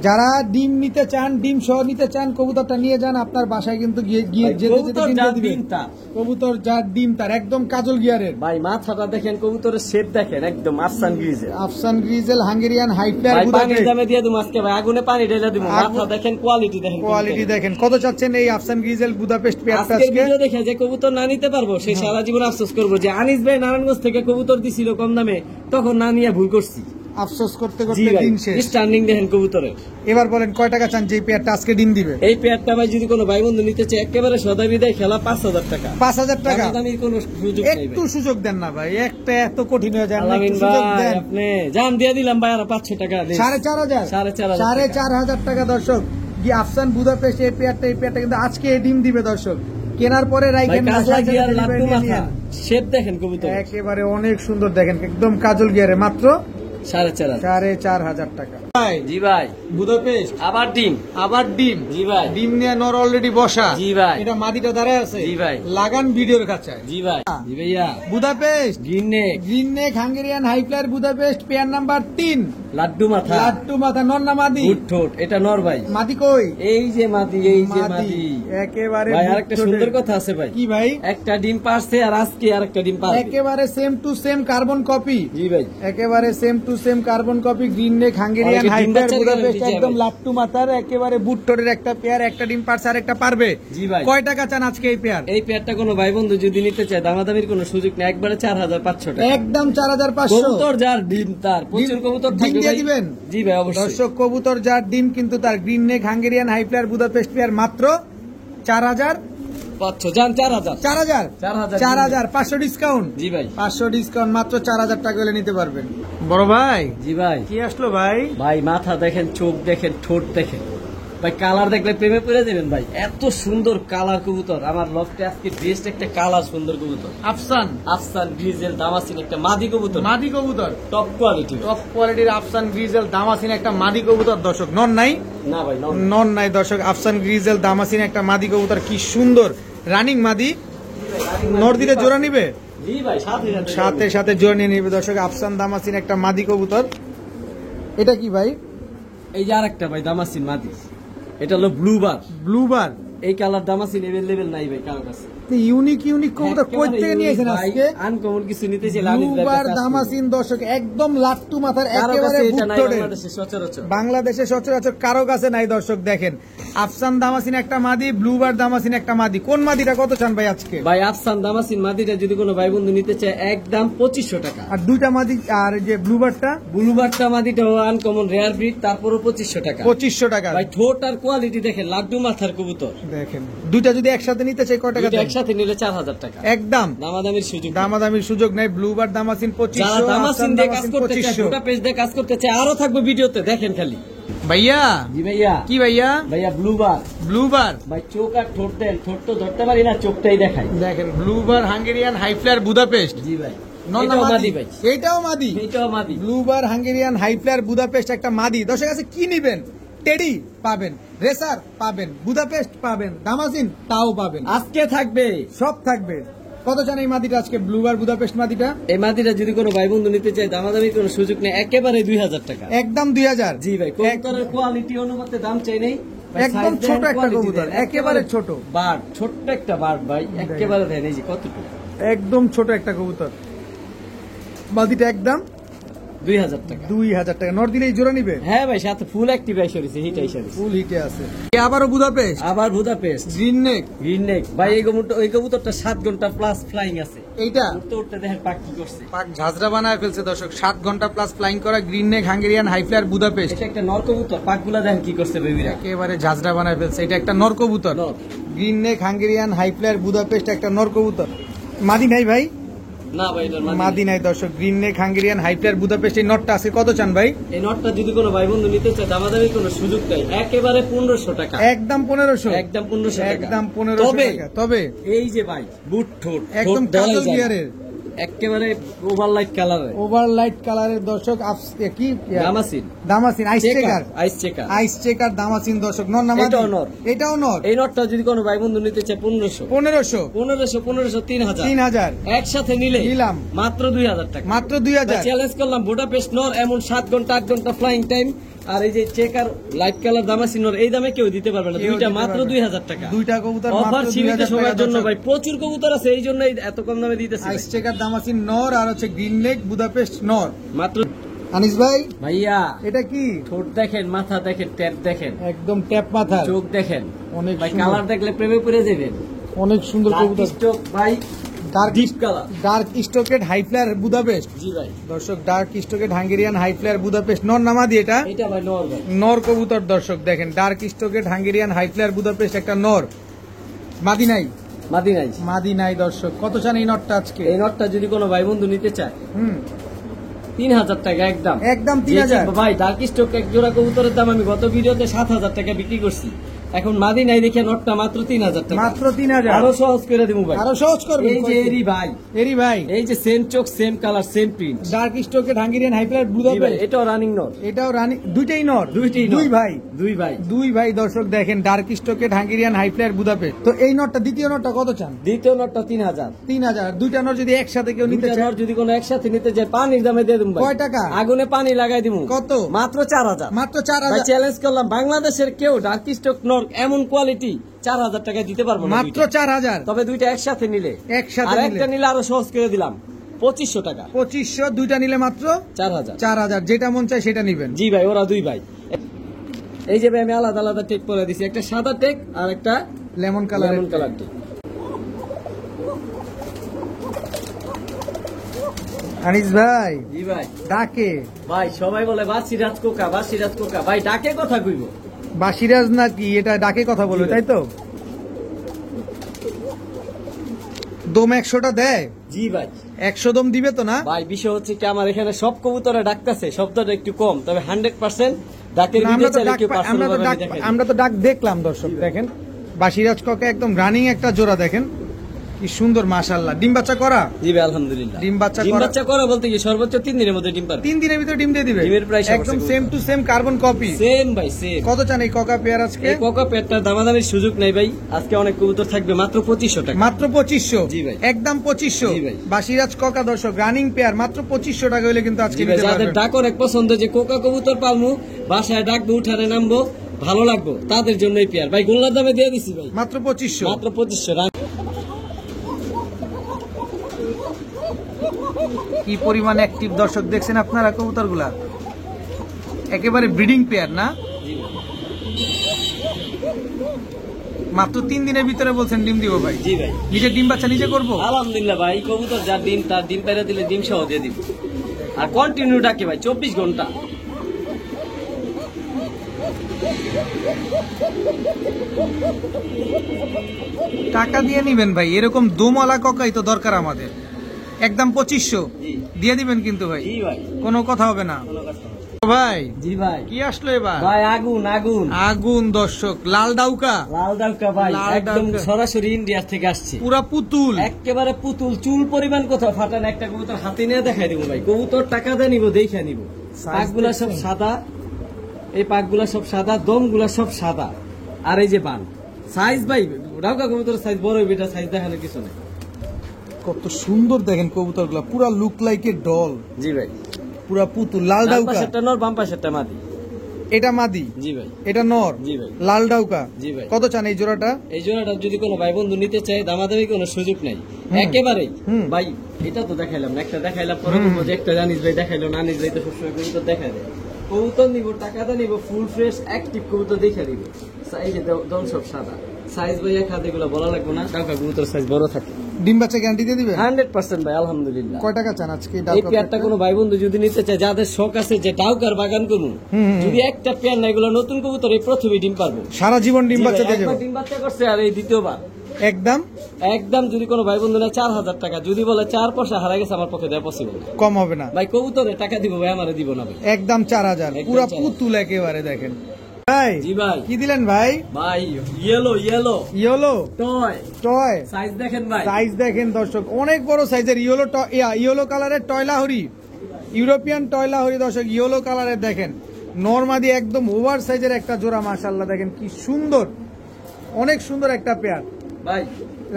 যারা ডিম নিতে চান, ডিম সহ নিতে চান, কবুতরটা নিয়ে যান, আপনার বাসায় কিন্তু গিয়ে ভাই, যেতে যেতে কবুতর ডিম যার দিয়ে দিবেন। ডিম তার। কবুতর যার ডিম তার, একদম কাজল গিয়ারের। ভাই মাথাটা দেখেন, কবুতরের শেপ দেখেন, একদম আফসান গ্রিজের। আফসান গ্রিজেল হাঙ্গেরিয়ান হাই ফ্লেয়ার ভাই পানির বুদাপেস্ট। দামে দিয়ে দেবো আজকে ভাই, আগুনে পানি ঢেলে দেবো। মাথা দেখেন, কোয়ালিটি দেখেন, কোয়ালিটি দেখেন। কত চাচ্ছেন এই আফসান গ্রিজেল বুদাপেস্ট পেয়ারটা আজকে আজকে? ভিডিও দেখে যে কবুতর না নিতে পারবো সে সারা জীবন আফসোস করবো যে আনিস ভাই নারায়ণগঞ্জ থেকে কবুতর দিছিল কম দামে, তখন না নিয়ে ভুল করছি। আফসোস করতে জি করতে ভাই, দিন শেষ। স্টার্নিং দেখেন কবুতরের। এবার বলেন কয় টাকা চান যে এই পেয়ারটা আজকে ডিম দিবে? এই পেয়ারটা ভাই যদি কোনো ভাই বন্ধু নিতে চায় একেবারে সদা বিদায় খেলা 5000 টাকা। 5000 টাকা। দামাদামির কোনো সুযোগ নেই একটু ভাই। সুযোগ দেন না ভাই, একটা এত কঠিন হয়ে যায় না, আলামিন একটু সুযোগ ভাই, দেন। আপনি জান দিয়ে দিলাম ভাই, আর 500 টাকা দিন। 4500 4500 4500 টাকা। দর্শক, কি আফসান বুদাপেস্ট এই পেয়ারটা কিন্তু আজকে ডিম দিবে। দর্শক, কেনার পরে ভাই রাইখেন না, কাজলা সাথে গিয়ার সাথে লাট্টু delivery মাথা, নিয়ে শেপ দেখেন কবুতর। একেবারে অনেক সুন্দর দেখেন, একদম কাজল গিয়ারে, মাত্র 4500। 4500 টাকা। ভাই, জি ভাই, বুদাপেস্ট আবার ডিম। আবার ডিম। জি ভাই, ডিম নিয়ে নর অলরেডি বসা। জি ভাই, এটা মাদিটা দাঁড়ায় আছে। জি ভাই, লাগান ভিডিওর কাছে। জি ভাই, জি ভাইয়া, Budapest green neck, green neck Hungarian high flyer Budapest pair number 3। লাড্ডু মাথা, লাট্টু মাথা, নর না মাদি? বুট ঠোঁট, এটা নর ভাই। মাদি কই? এই যে মাদি, এই যে মাদি। একেবারে ভাই বুট আরেকটা ঠোঁটের। সুন্দর কথা আছে ভাই, কি ভাই? একটা ডিম পারছে আর আজকে আরেকটা ডিম পারবে। একেবারে same to same carbon copy. জি ভাই, একেবারে same to same carbon copy, green neck Hungarian অনেকে হাই ডিম ফ্লেয়ার বাচ্চার বুদাপেস্ট, guarantee একদম চায় ভাই। লাট্টু মাথার, একেবারে বুট ঠোঁটের একটা পেয়ার। একটা ডিম পারছে আর একটা পারবে। জি ভাই, কয় টাকা চান আজকে এই পেয়ার? এই পেয়ারটা কোনো ভাই বন্ধু যদি নিতে চায় দামাদামির কোনো সুযোগ নেই, একবারে 4500 টাকা। একদম 4500। কবুতর যার ডিম তার, প্রচুর কবুতর ডিম থাকবে দিয়ে ভাই। দিবেন? জি ভাই, অবশ্যই। দর্শক, কবুতর যার ডিম কিন্তু তার, green neck Hungarian high flyer Budapest pair মাত্র 4000। 500 জান 4000। 4000 4000 4000 500 ডিসকাউন্ট। জি ভাই, 500 ডিসকাউন্ট, মাত্র 4000 টাকা হলে নিতে পারবেন। বড় ভাই, জি ভাই, কি আসলো ভাই? ভাই মাথা দেখেন, চোখ দেখেন, ঠোঁট দেখেন ভাই, কালার দেখলে প্রেমে পড়ে যাবেন ভাই। এত সুন্দর কালার কবুতর আমার লফটে আজকে বেস্ট একটা কালার সুন্দর কবুতর। আফসান আফসান গ্রিজেল দামাসিন একটা মাদি কবুতর, মাদি কবুতর, টপ কোয়ালিটি। টপ কোয়ালিটির আফসান গ্রিজেল দামাসিন একটা মাদি কবুতর। দর্শক, নন নাই? না ভাই, না। নন নাই। দর্শক, আফসান গ্রিজেল দামাসিন একটা মাদি কবুতর, কি সুন্দর রানিং মাদি। নর দিলে জোড়া নিবে, জি ভাই, সাথে সাথে সাথে জোড়া নিয়ে নিবে। দর্শক, আফসান দামাসিন একটা মাদি কবুতর। এটা কি ভাই? এই যে আরেকটা ভাই দামাসিন মাদি, এটা হলো ব্লুবার। ব্লুবার। এই কালার দামাসিন এভেলেবেল নাই ভাই কারো কাছে। ইউনিক ইউনিক কবুতর কই থেকে নিয়েছেন আজকে? আনকমন কিছু নিতে চাইলে আনিস ভাই ব্লুবার কাছে আসবেন। দামাসিন। দর্শক, একদম লাট্টু মাথার, কারো একেবারে কাছে এটা বুট নাই ঠোঁটের। বাংলাদেশে সচরাচর। বাংলাদেশে সচরাচর কারো কাছে নাই। দর্শক দেখেন, আফসান দামাসিন একটা মাদি, ব্লুবার দামাসিন একটা মাদি। কোন মাদিটা কত চান ভাই আজকে? ভাই আফসান দামাসিন মাদিটা যদি কোনো ভাই বন্ধু নিতে চায় একদম 2500 টাকা। আর দুইটা মাদি, আর যে ব্লুবারটা ব্লুবারটা মাদিটা আনকমন রেয়ার ব্রিড, তারপরও 2500 টাকা। 2500 টাকা। ভাই ঠোঁট আর কোয়ালিটি দেখেন, লাড্ডু মাথার কবুতর। দেখেন, দুইটা যদি একসাথে নিতে চাই কয় টাকা দুইটা দেন? একসাথে নিলে 4000 টাকা। একদম দামাদামির সুযোগ। দামাদামির সুযোগ নাই। ব্লুবার দামাসিন যারা 2500, দামাসিন আফসান দিয়ে কাজ দামাসিন করতে চায়, 2500। দুটা পেজ দিয়ে কাজ করতে চায়, আরো থাকবে ভিডিওতে দেখেন খালি। ভাইয়া, জি ভাইয়া, কি ভাইয়া? ভাইয়া ব্লুবার। ব্লুবার। ভাই চোখ আর ঠোঁট দেন, ঠোঁট তো ধরতে পারি না, চোখটাই দেখাই। দেখেন, ব্লুবার হাঙ্গেরিয়ান হাই ফ্লেয়ার বুদাপেস্ট। জি ভাই, নন না এটাও মাদি? মাদি ভাই, এইটাও মাদি। এটাও মাদি। ব্লুবার হাঙ্গেরিয়ান হাই ফ্লেয়ার বুদাপেস্ট একটা মাদি। দর্শক কাছে কি নিবেন? টেডি পাবেন, রেসার পাবেন, বুদাপেস্ট পাবেন, দামাসিন তাও পাবেন, আজকে থাকবে, সব থাকবে। কত চান এই মাদিটা আজকে, ব্লুবার বুদাপেস্ট মাদিটা? এই মাদিটা যদি কোনো ভাই বন্ধু নিতে চায় দামাদামির কোনো সুযোগ নেই, একেবারে 2000 টাকা। একদম 2000। জি ভাই, কবুতরের কোয়ালিটি অনুপাতে দাম চাই নাই ভাই, একদম size ছোট দেন, একটা quality কবুতর, দেন, একেবারে ছোট। বার্ড, ছোট্ট একটা বার্ড ভাই, একেবারে দেন। এই যে কতটুকু, একদম ছোট একটা কবুতর। মাদিটা একদম 2000 টাকা। 2000 টাকা। নর দিলেই জোড়া নিবে? হ্যাঁ ভাই, সাথে ফুল অ্যাক্টিভ আইসরিছে, হিট আইসরিছে, ফুল হিটে আছে। আবারও বুদাপেস্ট, আবার বুদাপেস্ট গ্রিন নেক। গ্রিন নেক ভাই, এই কবুতরটা 7 ঘন্টা প্লাস ফ্লাইং আছে। এইটা উঠতে উঠতে দেখেন পাক কি করছে, পাক ঝাঁঝরা বানায় ফেলছে দর্শক। 7 ঘন্টা প্লাস ফ্লাইং করা green neck Hungarian high flyer Budapest. এটা একটা নর কবুতর, পাকগুলা দেখেন কি করছে বেবিরা, একেবারে ঝাঁঝরা বানায় ফেলছে। এটা একটা নর কবুতর, নর। Green neck Hungarian high flyer Budapest, একটা নর কবুতর। মাদি নাই ভাই? না ভাই, এটার মাদি নাই দর্শক। Green neck Hungarian high flyer Budapest. এই নটটা আছে কত চান ভাই? এই নটটা যদি কোনো ভাই বন্ধু নিতে চায়, দামাদামি কোনো সুযোগ নাই, একেবারে 1500 টাকা, একদম 1500, একদম 1500 টাকা, একদম 1500 টাকা। তবে এই যে ভাই বুট ঠোঁট একদম ঠোঁট দেওয়াই কাজল যায় না। গিয়ারের, একেবারে ওভারলাইট কালারে, ওভারলাইট কালারের দর্শক। কি Damascene, Damascene ice checker, ice checker, ice checker Damascene দর্শক। নর না মাদি? এটাও নর। এটাও নর। এই নটটা যদি কোনো ভাই বন্ধু নিতে চায় 1500, 1500, 3000, 3000 একসাথে নিলে নিলাম মাত্র 2000 টাকা। মাত্র 2000। চ্যালেঞ্জ করলাম বুদাপেস্ট নর এমন 7 ঘন্টা 8 ঘন্টা ফ্লাইং টাইম, আর এই যে চেকার লাইট কালার দামাসিন নর, এই দামে কেউ দিতে পারবে না। কেউ দুইটা দিতে মাত্র পারবে না। 2000 টাকা। দুইটা কবুতর অফার মাত্র সীমিত 2000 সময়ের টাকা জন্য দর্শক। ভাই, প্রচুর কবুতর আছে, এই জন্যই এত কম দামে দিতেছি আইস চেকার দামাসিন নর আর হচ্ছে গ্রিন নেক বুদাপেস্ট নর। মাত্র। আনিস ভাই ভাইয়া এটা কি? ঠোঁট দেখেন, মাথা দেখেন, ট্যাপ দেখেন, একদম ট্যাপ মাথা, চোখ দেখেন, অনেক ভাই সুন্দর। কালার দেখলে প্রেমে পড়ে যাবেন। অনেক সুন্দর কবুতর। চোখ ভাই, dark deep colour. Dark stocked high flyer Budapest জি ভাই, দর্শক। Dark stocked Hungarian high flyer Budapest নর না মাদি? এটা এটা ভাই নর ভাই, নর কবুতর দর্শক। দেখেন dark stocked Hungarian high flyer Budapest, একটা নর। মাদি নাই? মাদি নাই। মাদি নাই দর্শক। কত চান এই নটটা আজকে? এই নটটা যদি কোনো ভাই বন্ধু নিতে চায় 3000 টাকা একদম, একদম 3000। ভাই ডার্ক স্টক এক জোড়া কবুতরের দাম আমি গত ভিডিওতে 7000 টাকা বিক্রি করছি, এখন মাদি নাই দেখে নটটা মাত্র 3000 টাকা। মাত্র 3000। আরো সহজ করে দেবো ভাই, আরো সহজ করবেন? এই যে এরি ভাই, এরি ভাই, এই যে সেম চোখ, same colour, same print, dark stocked Hungarian high flyer Budapest. এটাও রানিং নট, এটাও রানি। দুইটাই নর? দুইটাই দুই ভাই, দুই ভাই, দুই ভাই দর্শক। দেখেন dark stocked Hungarian high flyer Budapest. তো এই নটটা, দ্বিতীয় নটটা কত চান? দ্বিতীয় নটটা 3000। 3000। দুইটা নট যদি একসাথে কেউ নিতে দুইটা চায়? নট যদি কোনো একসাথে নিতে চায়, পানির দামে দিয়ে দেবো ভাই। কয় টাকা? আগুনে পানি লাগাই দিব। কত? মাত্র 4000। মাত্র ভাই 4000। চ্যালেঞ্জ করলাম, বাংলাদেশের কেউ ডার্ক স্টক নর এমন কোয়ালিটি 4000 টাকা দিতে পারবো না মাত্র দুইটা। 4000। তবে দুইটা একসাথে নিলে, একসাথে আর নিলে একটা নিলে আরো সহজ করে দিলাম 2500 টাকা, 2500। দুইটা নিলে মাত্র 4000। 4000। যেটা মন চায় সেটা নিবেন। জি ভাই, ওরা দুই ভাই। এই যে ভাই আমি আলাদা আলাদা টেক পরে দিছি, একটা সাদা টেক আর একটা লেমন কালার। লেমন কালার টেক। আনিস ভাই জি ভাই, ডাকে ভাই সবাই বলে বাসিরাজ কোকা, বাসিরাজ কোকা, ভাই ডাকে কথা কইব। বাসিরাজ নাকি? এটা ডাকে কথা বলবে তাই তো? দম 100টা দেয়? জি ভাই, 100 দম দিবে তো না? ভাই বিষয় হচ্ছে কি, আমার এখানে সব কবুতরে ডাকতেছে, শব্দটা একটু কম, তবে 100% ডাকের না, ভিডিও আমরা তো চাইলে ডাক কেউ আমরা তো পার্সোনাল ডাক ভাবে আমরা তো ডাক দেখলাম দর্শক। দেখেন বাসিরাজ কাকা একদম রানিং একটা জোড়া। দেখেন কি সুন্দর, মাশাআল্লাহ। ডিম বাচ্চা করা? জি ভাই, আলহামদুলিল্লাহ। ডিম বাচ্চা ডিম করা? বাচ্চা করা বলতে কি, সর্বোচ্চ 3 দিনের মধ্যে ডিম পারবে। 3 দিনের ভিতরে ডিম দিয়ে দিবে? ডিমের প্রাইস একদম same to same carbon copy. Same ভাই, সেম। কত চান এই কাকা পেয়ার আজকে? এই কোকা পেটটার দামাদামির সুযোগ নাই ভাই, আজকে অনেক কবুতর থাকবে মাত্র 2500 টাকা। মাত্র 2500? জি ভাই, একদম 2500। জি ভাই। বাসিরাজ কাকা দর্শক রানিং পেয়ার মাত্র 2500 টাকা হলে কিন্তু আজকে জি ভাই, নিতে যাদের পারবেন। ডাক অনেক পছন্দ, যে কোকা কবুতর পালমু, বাসায় ডাকবো, উঠানে নামবো, ভালো লাগবো, তাদের জন্য এই পেয়ার ভাই গোল্লার দামে দিয়ে দিছি ভাই, মাত্র 2500। মাত্র 2500। কি পরিমাণ অ্যাক্টিভ দর্শক দেখছেন আপনারা কবুতরগুলা? একেবারে ব্রিডিং পেয়ার না? মাত্র 3 দিনের ভিতরে বলছেন ডিম দিব ভাই? জি ভাই, নিজে ডিম বাচ্চা নিজে করবো? আলহামদুলিল্লাহ ভাই, কবুতর যার ডিম, তার ডিম পেরে দিলে ডিম সহ দিয়ে দিব, আর কন্টিনিউ ডাকে ভাই 24 ঘন্টা। টাকা দিয়ে নিবেন ভাই, এরকম দোমালা ককাই তো দরকার আমাদের। একদম 2500 জি দিয়ে দিবেন কিন্তু ভাই, জি ভাই, কোনো কথা হবে না কোনো কথা না। ভাই। জি ভাই, কি আসলো এবার? ভাই আগুন আগুন আগুন দর্শক, লাল ডাউকা, লাল ডাউকা ভাই, লাল একদম ডাউকা। সরাসরি ইন্ডিয়া থেকে আসছে, পুরা পুতুল। একেবারে পুতুল, চুল পরিমাণ কোথাও ফাটান। একটা কবুতর হাতে নিয়ে দেখাই দিব ভাই, কবুতর টাকা দিয়ে নিব, দেখে নিব। পাকগুলা সব সাদা, এই পাকগুলা সব সাদা, দমগুলা সব সাদা, আর এই যে বান সাইজ ভাই, ডাউকা কবুতর সাইজ বড়, বেটা সাইজ দেখানোর কিছু নেই। কত সুন্দর দেখেন কবুতরগুলা, পুরা লুক লাইক এ ডল। জি ভাই, পুরা পুতুল, লাল ডান ডাউকা। পাশেরটা নর, বাম পাশেরটা মাদি। এটা মাদি, জি ভাই, এটা নর, জি ভাই, লাল ডাউকা, জি ভাই। কত চান এই জোড়াটা? এই জোড়াটা যদি কোনো ভাই বন্ধু নিতে চায় দামাদামি কোনো সুযোগ নাই একেবারে ভাই। এটা তো দেখাইলাম না, একটা দেখাইলাম পরে বলবো যে একটা জানিস ভাই দেখাইলো, না আনিস ভাই তো সবসময় কবুতর দেখাই দেয়। কবুতর নিব, টাকাটা নিব, ফুল ফ্রেশ অ্যাক্টিভ কবুতর দেখে দিব। এই যে দম সব সাদা, সাইজ ভাই এক হাতে এগুলো বলা লাগবে না, ডাউকা কবুতর সাইজ বড় থাকে। ডিম বাচ্চা গ্যারান্টি দিয়ে দিবেন? 100% ভাই, আলহামদুলিল্লাহ। কয় টাকা চান আজকে এই ডাউকা পেয়ারটা কোনো ভাই বন্ধু যদি নিতে চায়, যাদের শখ আছে যে ডাউকার বাগান করুন, যদি একটা পেয়ার না, এগুলো নতুন কবুতর, এই প্রথমে ডিম পারবো, সারা জীবন ডিম বাচ্চা দিয়ে একবার যাবে ডিম বাচ্চা করছে আর এই দ্বিতীয়বার। একদম একদম যদি কোনো ভাই বন্ধু নেয় 4000 টাকা, যদি বলে 4 পয়সা হারা গেছে আমার পক্ষে দেওয়া পসিবল না কম হবে না ভাই। কবুতরে টাকা দিব ভাই, আমারে দিব না ভাই। একদম 4000, একদম পুরা 4000 পুতুল একেবারে। দেখেন ভাই, জি ভাই, কি দিলেন ভাই? ভাই yellow yellow yellow toy, toy, size দেখেন ভাই, সাইজ দেখেন দর্শক, অনেক বড় সাইজের ইয়েলো ইয়েলো কালারের টয়লাহরি, ইউরোপিয়ান টয়লাহরি দর্শক, ইয়েলো কালারের দেখেন, নরমাদি একদম ওভার সাইজের একটা জোড়া, মাশাআল্লাহ দেখেন কি সুন্দর, অনেক সুন্দর একটা পেয়ার ভাই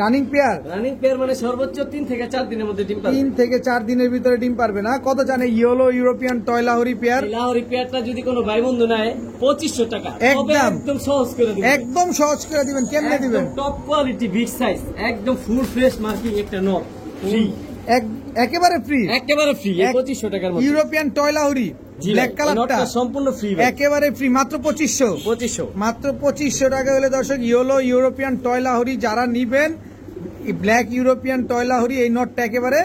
রানিং পেয়ার। রানিং পেয়ার মানে সর্বোচ্চ 3 থেকে 4 দিনের মধ্যে ডিম পাবে। 3 থেকে 4 দিনের ভিতরে ডিম পারবে না। কত জানে ইয়েলো ইউরোপিয়ান টয়লাহরি পেয়ার? লাহোরি পেয়ারটা যদি কোনো ভাই বন্ধু নেয় 2500 টাকা, তবে একদম। একদম সহজ করে দিবেন, একদম সহজ করে দিবেন। কেমনে দিবেন? টপ কোয়ালিটি বিগ সাইজ, একদম ফুল ফ্রেশ মার্কিং একটা নট ফ্রি, একেবারে ফ্রি, একেবারে ফ্রি, 2500 টাকার মধ্যে ইউরোপিয়ান টয়লাহরি ব্ল্যাক কালারটা সম্পূর্ণ ফ্রি, একেবারে ফ্রি, মাত্র 2500, মাত্র 2500 টাকা হলে দর্শক ইয়েলো ইউরোপিয়ান টয়লাহরি যারা নিবেন, ব্ল্যাক ইউরোপিয়ান টয়লাহরি, এই নটটা একেবারে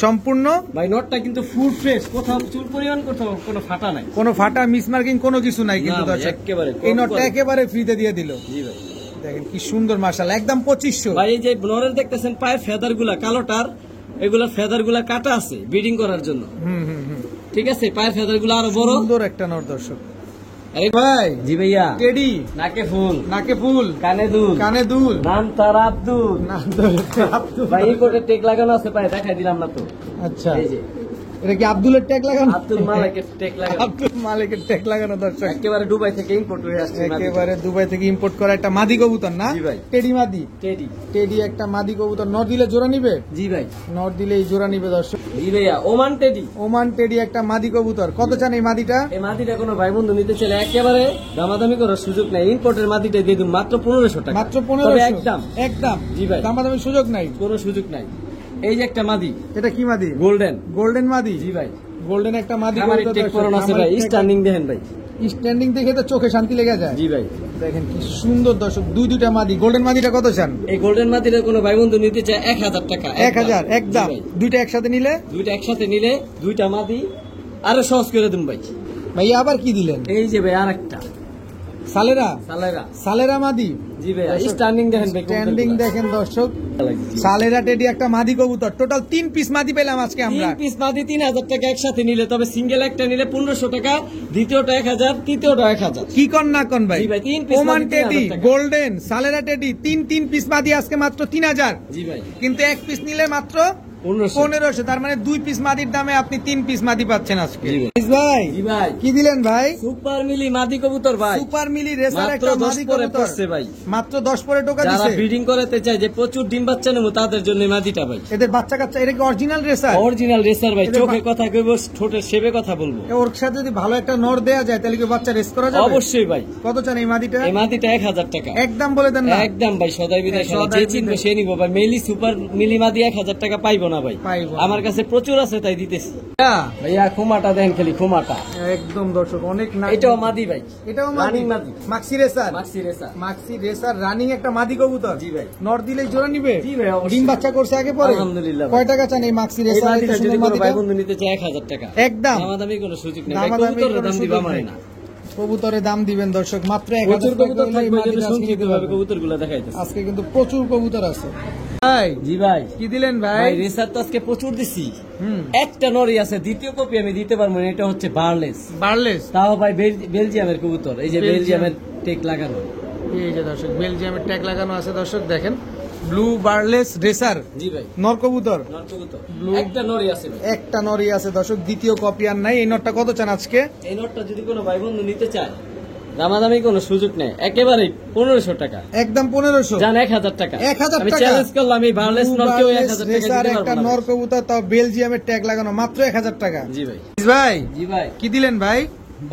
সম্পূর্ণ ভাই। নটটা কিন্তু ফুল ফ্রেশ, কোথাও চুল পরিমাণ কোথাও কোনো ফাটা নাই, কোনো ফাটা মিসমার্কিং কোনো কিছু নাই কিন্তু না ভাই, দর্শক একেবারে এই নটটা একেবারে ফ্রিতে দিয়ে দিল। জি ভাই, দেখেন কি সুন্দর, মাশাআল্লাহ একদম 2500 ভাই। এই যে নরের দেখতেছেন পায়ের ফেদার গুলা কালোটার, এগুলা ফেদার গুলা কাটা আছে ব্রিডিং করার জন্য, ঠিক আছে, পায়ের ফেদার গুলা আরো বড়, সুন্দর একটা নট দর্শক। আরে ভাই জি ভাইয়া, টেডি, নাকে ফুল, নাকে ফুল, কানে দুল, কানে দুল, নাম তার আব্দুল, ভাই এই কোটে টেক লাগানো আছে পায়ে, দেখাই দিলাম না তো। আচ্ছা, এই যে এটা কি আব্দুলের ট্যাগ লাগানো? আব্দুল মালিকের টেক লাগানো, আব্দুল মালিকের ট্যাগ লাগানো দর্শক, একেবারে দুবাই থেকে ইম্পোর্ট হয়ে আসছে, একেবারে দুবাই থেকে ইম্পোর্ট করা একটা মাদি কবুতর না? জি ভাই, টেডি মাদি, টেডি, টেডি একটা মাদি কবুতর। নর দিলে জোড়া নিবে? জি ভাই, নর দিলে এই জোড়া নিবে দর্শক। জি ভাইয়া, ওমান টেডি, ওমান টেডি একটা মাদি কবুতর। কত চান এই মাদিটা? এই মাদিটা কোনো ভাই বন্ধু নিতে চাইলে একেবারে দামাদামি করার সুযোগ নাই, ইম্পোর্টের মাদিটা দিয়ে দিন মাত্র 1500 টাকা, মাত্র তবে 1500, একদম একদম। জি ভাই, দামাদামি সুযোগ নাই, কোনো সুযোগ নাই। এই যে একটা মাদি, এটা কি মাদি? গোল্ডেন, গোল্ডেন মাদি। জি ভাই, গোল্ডেন একটা মাদি আমার কবুতর টেক দর্শক। পরন আছে ভাই, স্ট্যান্ডিং দেখেন ভাই, স্ট্যান্ডিং দেখে তো চোখে শান্তি লেগে যায়। জি ভাই, দেখেন কি সুন্দর দর্শক, দুইটা মাদি। গোল্ডেন মাদিটা কত চান? এই গোল্ডেন মাদিটা কোনো ভাই বন্ধু নিতে চায় 1000 টাকা, 1000 একদম। জি ভাই, দুইটা একসাথে নিলে? দুইটা একসাথে নিলে দুইটা মাদি আরো সহজ করে দিন ভাই। ভাই আবার কি দিলেন? এই যে ভাই আরেকটা সালেরা, সালেরা, সালেরা মাদি। জি ভাই, স্ট্যান্ডিং দেখেন ভাই, স্ট্যান্ডিং দেখেন দর্শক, সালেরা টেডি একটা মাদি কবুতর। টোটাল 3 পিস মাদি পেলাম আজকে আমরা। 3 পিস মাদি 3000 টাকা একসাথে নিলে, তবে সিঙ্গেল একটা নিলে 1500 টাকা, দ্বিতীয়টা 1000, তৃতীয়টা 1000। কি কন না কন ভাই? জি ভাই, 3 পিস ওমান মাদি টেডি, 3000 টাকা। গোল্ডেন, সালেরা টেডি, তিন পিস মাদি আজকে মাত্র 3000। জি ভাই, কিন্তু এক পিস নিলে মাত্র 1500। 1500। তার মানে 2 পিস মাদির দামে আপনি 3 পিস মাদি পাচ্ছেন আজকে। জি ভাই। ভাই জি ভাই, কি দিলেন ভাই? সুপার মিলি মাদি কবুতর ভাই, সুপার মিলি রেসার মাত্র একটা 10 মাদি পরে কবুতর। পড়ছে ভাই। মাত্র 10 পরে টোকা যারা দিছে। ব্রিডিং করাতে চায় যে প্রচুর ডিম বাচ্চা নেবো, তাদের জন্য এই মাদিটা ভাই। এদের বাচ্চা কাচ্চা, এটা কি অরিজিনাল রেসার? অরিজিনাল রেসার ভাই, এদের চোখে কথা কইবো, ঠোঁটে সেবে কথা বলবো। ওর সাথে যদি ভালো একটা নর দেয়া যায় তাহলে কি বাচ্চা রেস করা যাবে? অবশ্যই ভাই। কত চান এই মাদিটা? এই মাদিটা 1000 টাকা একদম বলে দেন না। একদম ভাই, সদাই বিদায় খেলা, সদাই যে চিনবে বিদায়। সে নিবো ভাই। মেলি সুপার মিলি মাদি 1000 টাকা পাইবো না ভাই, পাইবো না। আমার কাছে প্রচুর আছে তাই দিতেছি হ্যাঁ, ভাইয়া। খুমাটা দেখেন খালি, খুমাটা একদম দর্শক অনেক না। এটাও মাদি ভাই, এটাও রানিং মাদি, মাদি, Maksi racer. Maksi racer. Maksi racer running একটা মাদি কবুতর। জি ভাই, নর দিলেই জোড়া নিবে? জি ভাই, অবশ্যই। ডিম বাচ্চা করছে আগে পরে? আলহামদুলিল্লাহ ভাই। কয় টাকা চান এই মাক্সি এই রেসার? মাদিটা এত যদি সুন্দর কোনো ভাই মাদিটা? বন্ধু নিতে চায় 1000 টাকা একদম। দামাদামি কোনো সুযোগ নেই ভাই, দামাদামি কবুতরের কোনো দাম সুযোগ দিবা মানে নেই। না। কবুতরে দাম দিবেন দর্শক, মাত্র প্রচুর 1000 টাকা কবুতর হলে এই থাকবে, মাদিটা আজকে সংক্ষিপ্ত নিতে ভাবে পারবেন। কবুতর গুলো দেখাইতেছে। আজকে কিন্তু প্রচুর কবুতর আছে ভাই। জি ভাই, কি দিলেন ভাই? ভাই রেসার তো আজকে প্রচুর দিছি। একটা নরি আছে, দ্বিতীয় কপি আমি দিতে পারবো না, এটা হচ্ছে বার্লেস। বার্লেস, তাও ভাই বেলজিয়ামের কবুতর, এই যে বেলজিয়াম। বেলজিয়ামের টেক লাগানো। এই যে দর্শক বেলজিয়ামের ট্যাগ লাগানো আছে দর্শক, দেখেন ব্লু বার্লেস রেসার জি ভাই, নর কবুতর। নর কবুতর, Blue- একটা নরি আছে ভাই। একটা নরই আছে দর্শক, দ্বিতীয় কপি আর নাই। এই নরটা কত চান আজকে? এই নটটা যদি কোনো ভাই বন্ধু নিতে চায়, দামাদামি কোনো সুযোগ নেই, একেবারেই 1500 টাকা। একদম 1500। জান 1000 টাকা। 1000 আমি টাকা? চ্যালেঞ্জ করলাম, এই বার্লেস Blue নরকেও Barless 1000 টাকা Racer দিতে একটা পারবো না নর ভাই। কবুতর, তাও বেলজিয়ামের ট্যাগ লাগানো, মাত্র 1000 টাকা। জি ভাই, ভাই জি ভাই, কি দিলেন ভাই?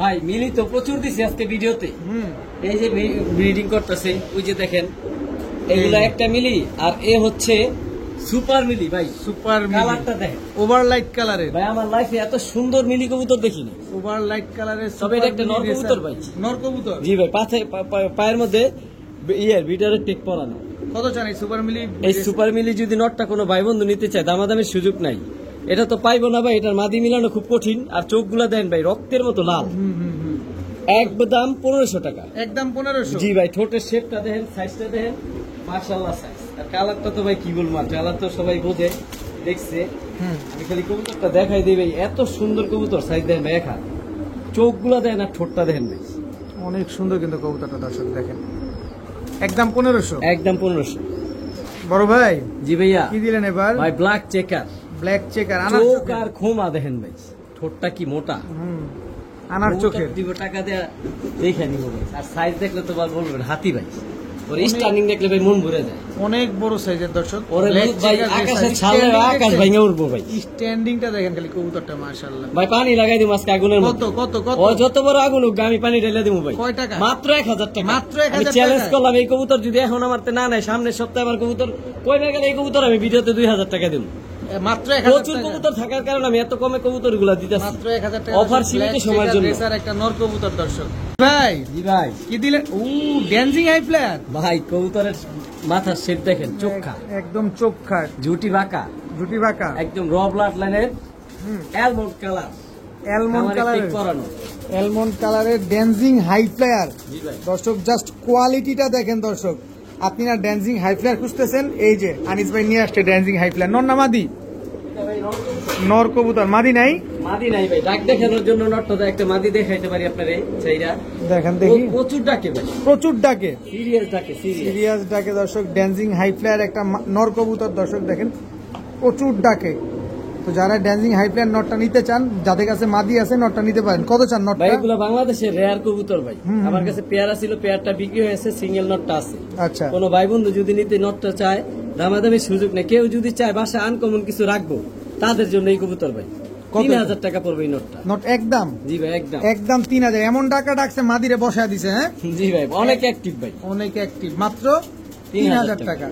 ভাই মিলি তো প্রচুর দিছে আজকে ভিডিওতে। এই যে ব্রিডিং করতেছে, ওই যে দেখেন এগুলা একটা মিলি, আর এ হচ্ছে সুপার মিলি ভাই। সুপার কালারটা দেখেন, ওভারলাইট কালারের। ভাই আমার লাইফে এত সুন্দর মিলি কবুতর দেখিনি। ওভারলাইট কালারের। তবে এটা একটা নর কবুতর ভাই। নর কবুতর। জি ভাই, পায়ের মধ্যে বিটারের টেক পরানো। কত চান এই সুপার মিলি? এই সুপার মিলি যদি নটটা কোনো ভাই বন্ধু নিতে চায়, দামাদামের সুযোগ নাই। এটা তো পাইবো না ভাই, এটার মাদি মিলানো খুব কঠিন। আর চোখগুলা দেন ভাই রক্তের মতো লাল। একদম 1500 টাকা। একদম 1500। জি ভাই, ঠোঁটের শেপটা দেখেন, সাইজটা দেখেন, মাশাআল্লাহ সাইজ। আর কালারটা তো ভাই কি বলবো, কালার তো সবাই বোঝে, দেখছে। আমি খালি কবুতরটা দেখাই দিই ভাই, এত সুন্দর কবুতর। সাইজ দেখেন ভাই, এক হাত। চোখগুলা দেখেন আর ঠোঁটটা দেখেন ভাই, অনেক সুন্দর কিন্তু কবুতরটা দর্শক দেখেন। একদম 1500। একদম 1500। বড় ভাই জি ভাইয়া, কি দিলেন এবার? ভাই ব্ল্যাক চেকার। Black checker. চোখ আর খোমা দেখেন ভাই, ঠোঁটটা কি মোটা। আনার চোখের। দিব টাকা দেয়া দেখে নিব ভাই। আর সাইজ দেখলে তো বলবেন হাতি ভাই। ওর স্টার্নিং দেখলে ভাই মন ভরে যায়। অনেক বড় সাইজের দর্শক। ওরে ভাই আকাশে ছাড়লে আকাশ ভেঙে উঠবো ভাই। স্ট্যান্ডিংটা দেখেন খালি কবুতরটা, মাশাআল্লাহ। ভাই পানি লাগাই দিই আজকে আগুনের কত মধ্যে। কত কত? ও যত বড় আগুন হোক আমি পানি ঢেলে দিব ভাই। কয় টাকা? মাত্র 1000 টাকা। মাত্র 1000 আমি টাকা। চ্যালেঞ্জ করলাম, এই কবুতর যদি এখন আমারতে না নেয়, সামনের সপ্তাহে আমার কবুতর কই না গেলে এই কবুতর আমি ভিডিওতে 2000 টাকা দেব। মাত্র 1000 প্রচুর টাকা। কবুতর থাকার কারণে আমি এত কমে কবুতর গুলা দিতেছি। মাত্র 1000 টাকা। অফার সীমিত সময়ের জন্য। রেসার একটা নর কবুতর দর্শক। ভাই জি ভাই, কি দিলেন? ও ড্যান্সিং হাই প্লেয়ার। ভাই কবুতরের মাথার শেপ দেখেন, চোখা একদম চোখা, জুটি বাঁকা, জুটি বাঁকা, একদম র ব্লাড লাইনের অ্যালমন্ড কালার। অ্যালমন্ড কালারের। করানো অ্যালমন্ড কালারের ড্যান্সিং হাই প্লেয়ার। জি ভাই, দর্শক জাস্ট কোয়ালিটিটা দেখেন দর্শক। আপনি না ড্যান্সিং হাই প্লেয়ার খুঁজতেছেন, এই যে আনিস ভাই নিয়ে আসছে ড্যান্সিং হাই প্লেয়ার। নর না মাদি? নর কবুতর। মাদি নাই? মাদি নাই ভাই। ডাক দেখানোর জন্য নটটা একটা মাদি দেখাইতে পারি আপনারে, সেইটা দেখেন দেখি। প্রচুর ডাকে ভাই, প্রচুর ডাকে, সিরিয়াস ডাকে, সিরিয়াস ডাকে দর্শক। ড্যান্সিং হাই প্লেয়ার একটা নর কবুতর দর্শক দেখেন, প্রচুর ডাকে। তো যারা ড্যান্সিং হাই প্লেয়ার নটটা নিতে চান, যাদের কাছে মাদি আছে নটটা নিতে পারেন। কত চান নটটা? ভাই এগুলো বাংলাদেশের রেয়ার কবুতর ভাই। আমার কাছে পেয়ারা ছিল, পেয়ারটা বিক্রি হয়েছে, সিঙ্গেল নটটা আছে। আচ্ছা, কোনো ভাই বন্ধু যদি নিতে নটটা চায়, দামাদামি সুযোগ নেই। কেউ যদি চায় বাসা আনকমন কিছু রাখবো, তাদের জন্য এই কবুতর ভাই। 3000 টাকা পড়বে এই নটটা। নট একদম? জি ভাই, একদম একদম 3000। এমন টাকা ডাকছে মাদিরে বসায় দিছে। হ্যাঁ জি ভাই, অনেক অ্যাক্টিভ ভাই, অনেক অ্যাক্টিভ। মাত্র 3000 টাকা।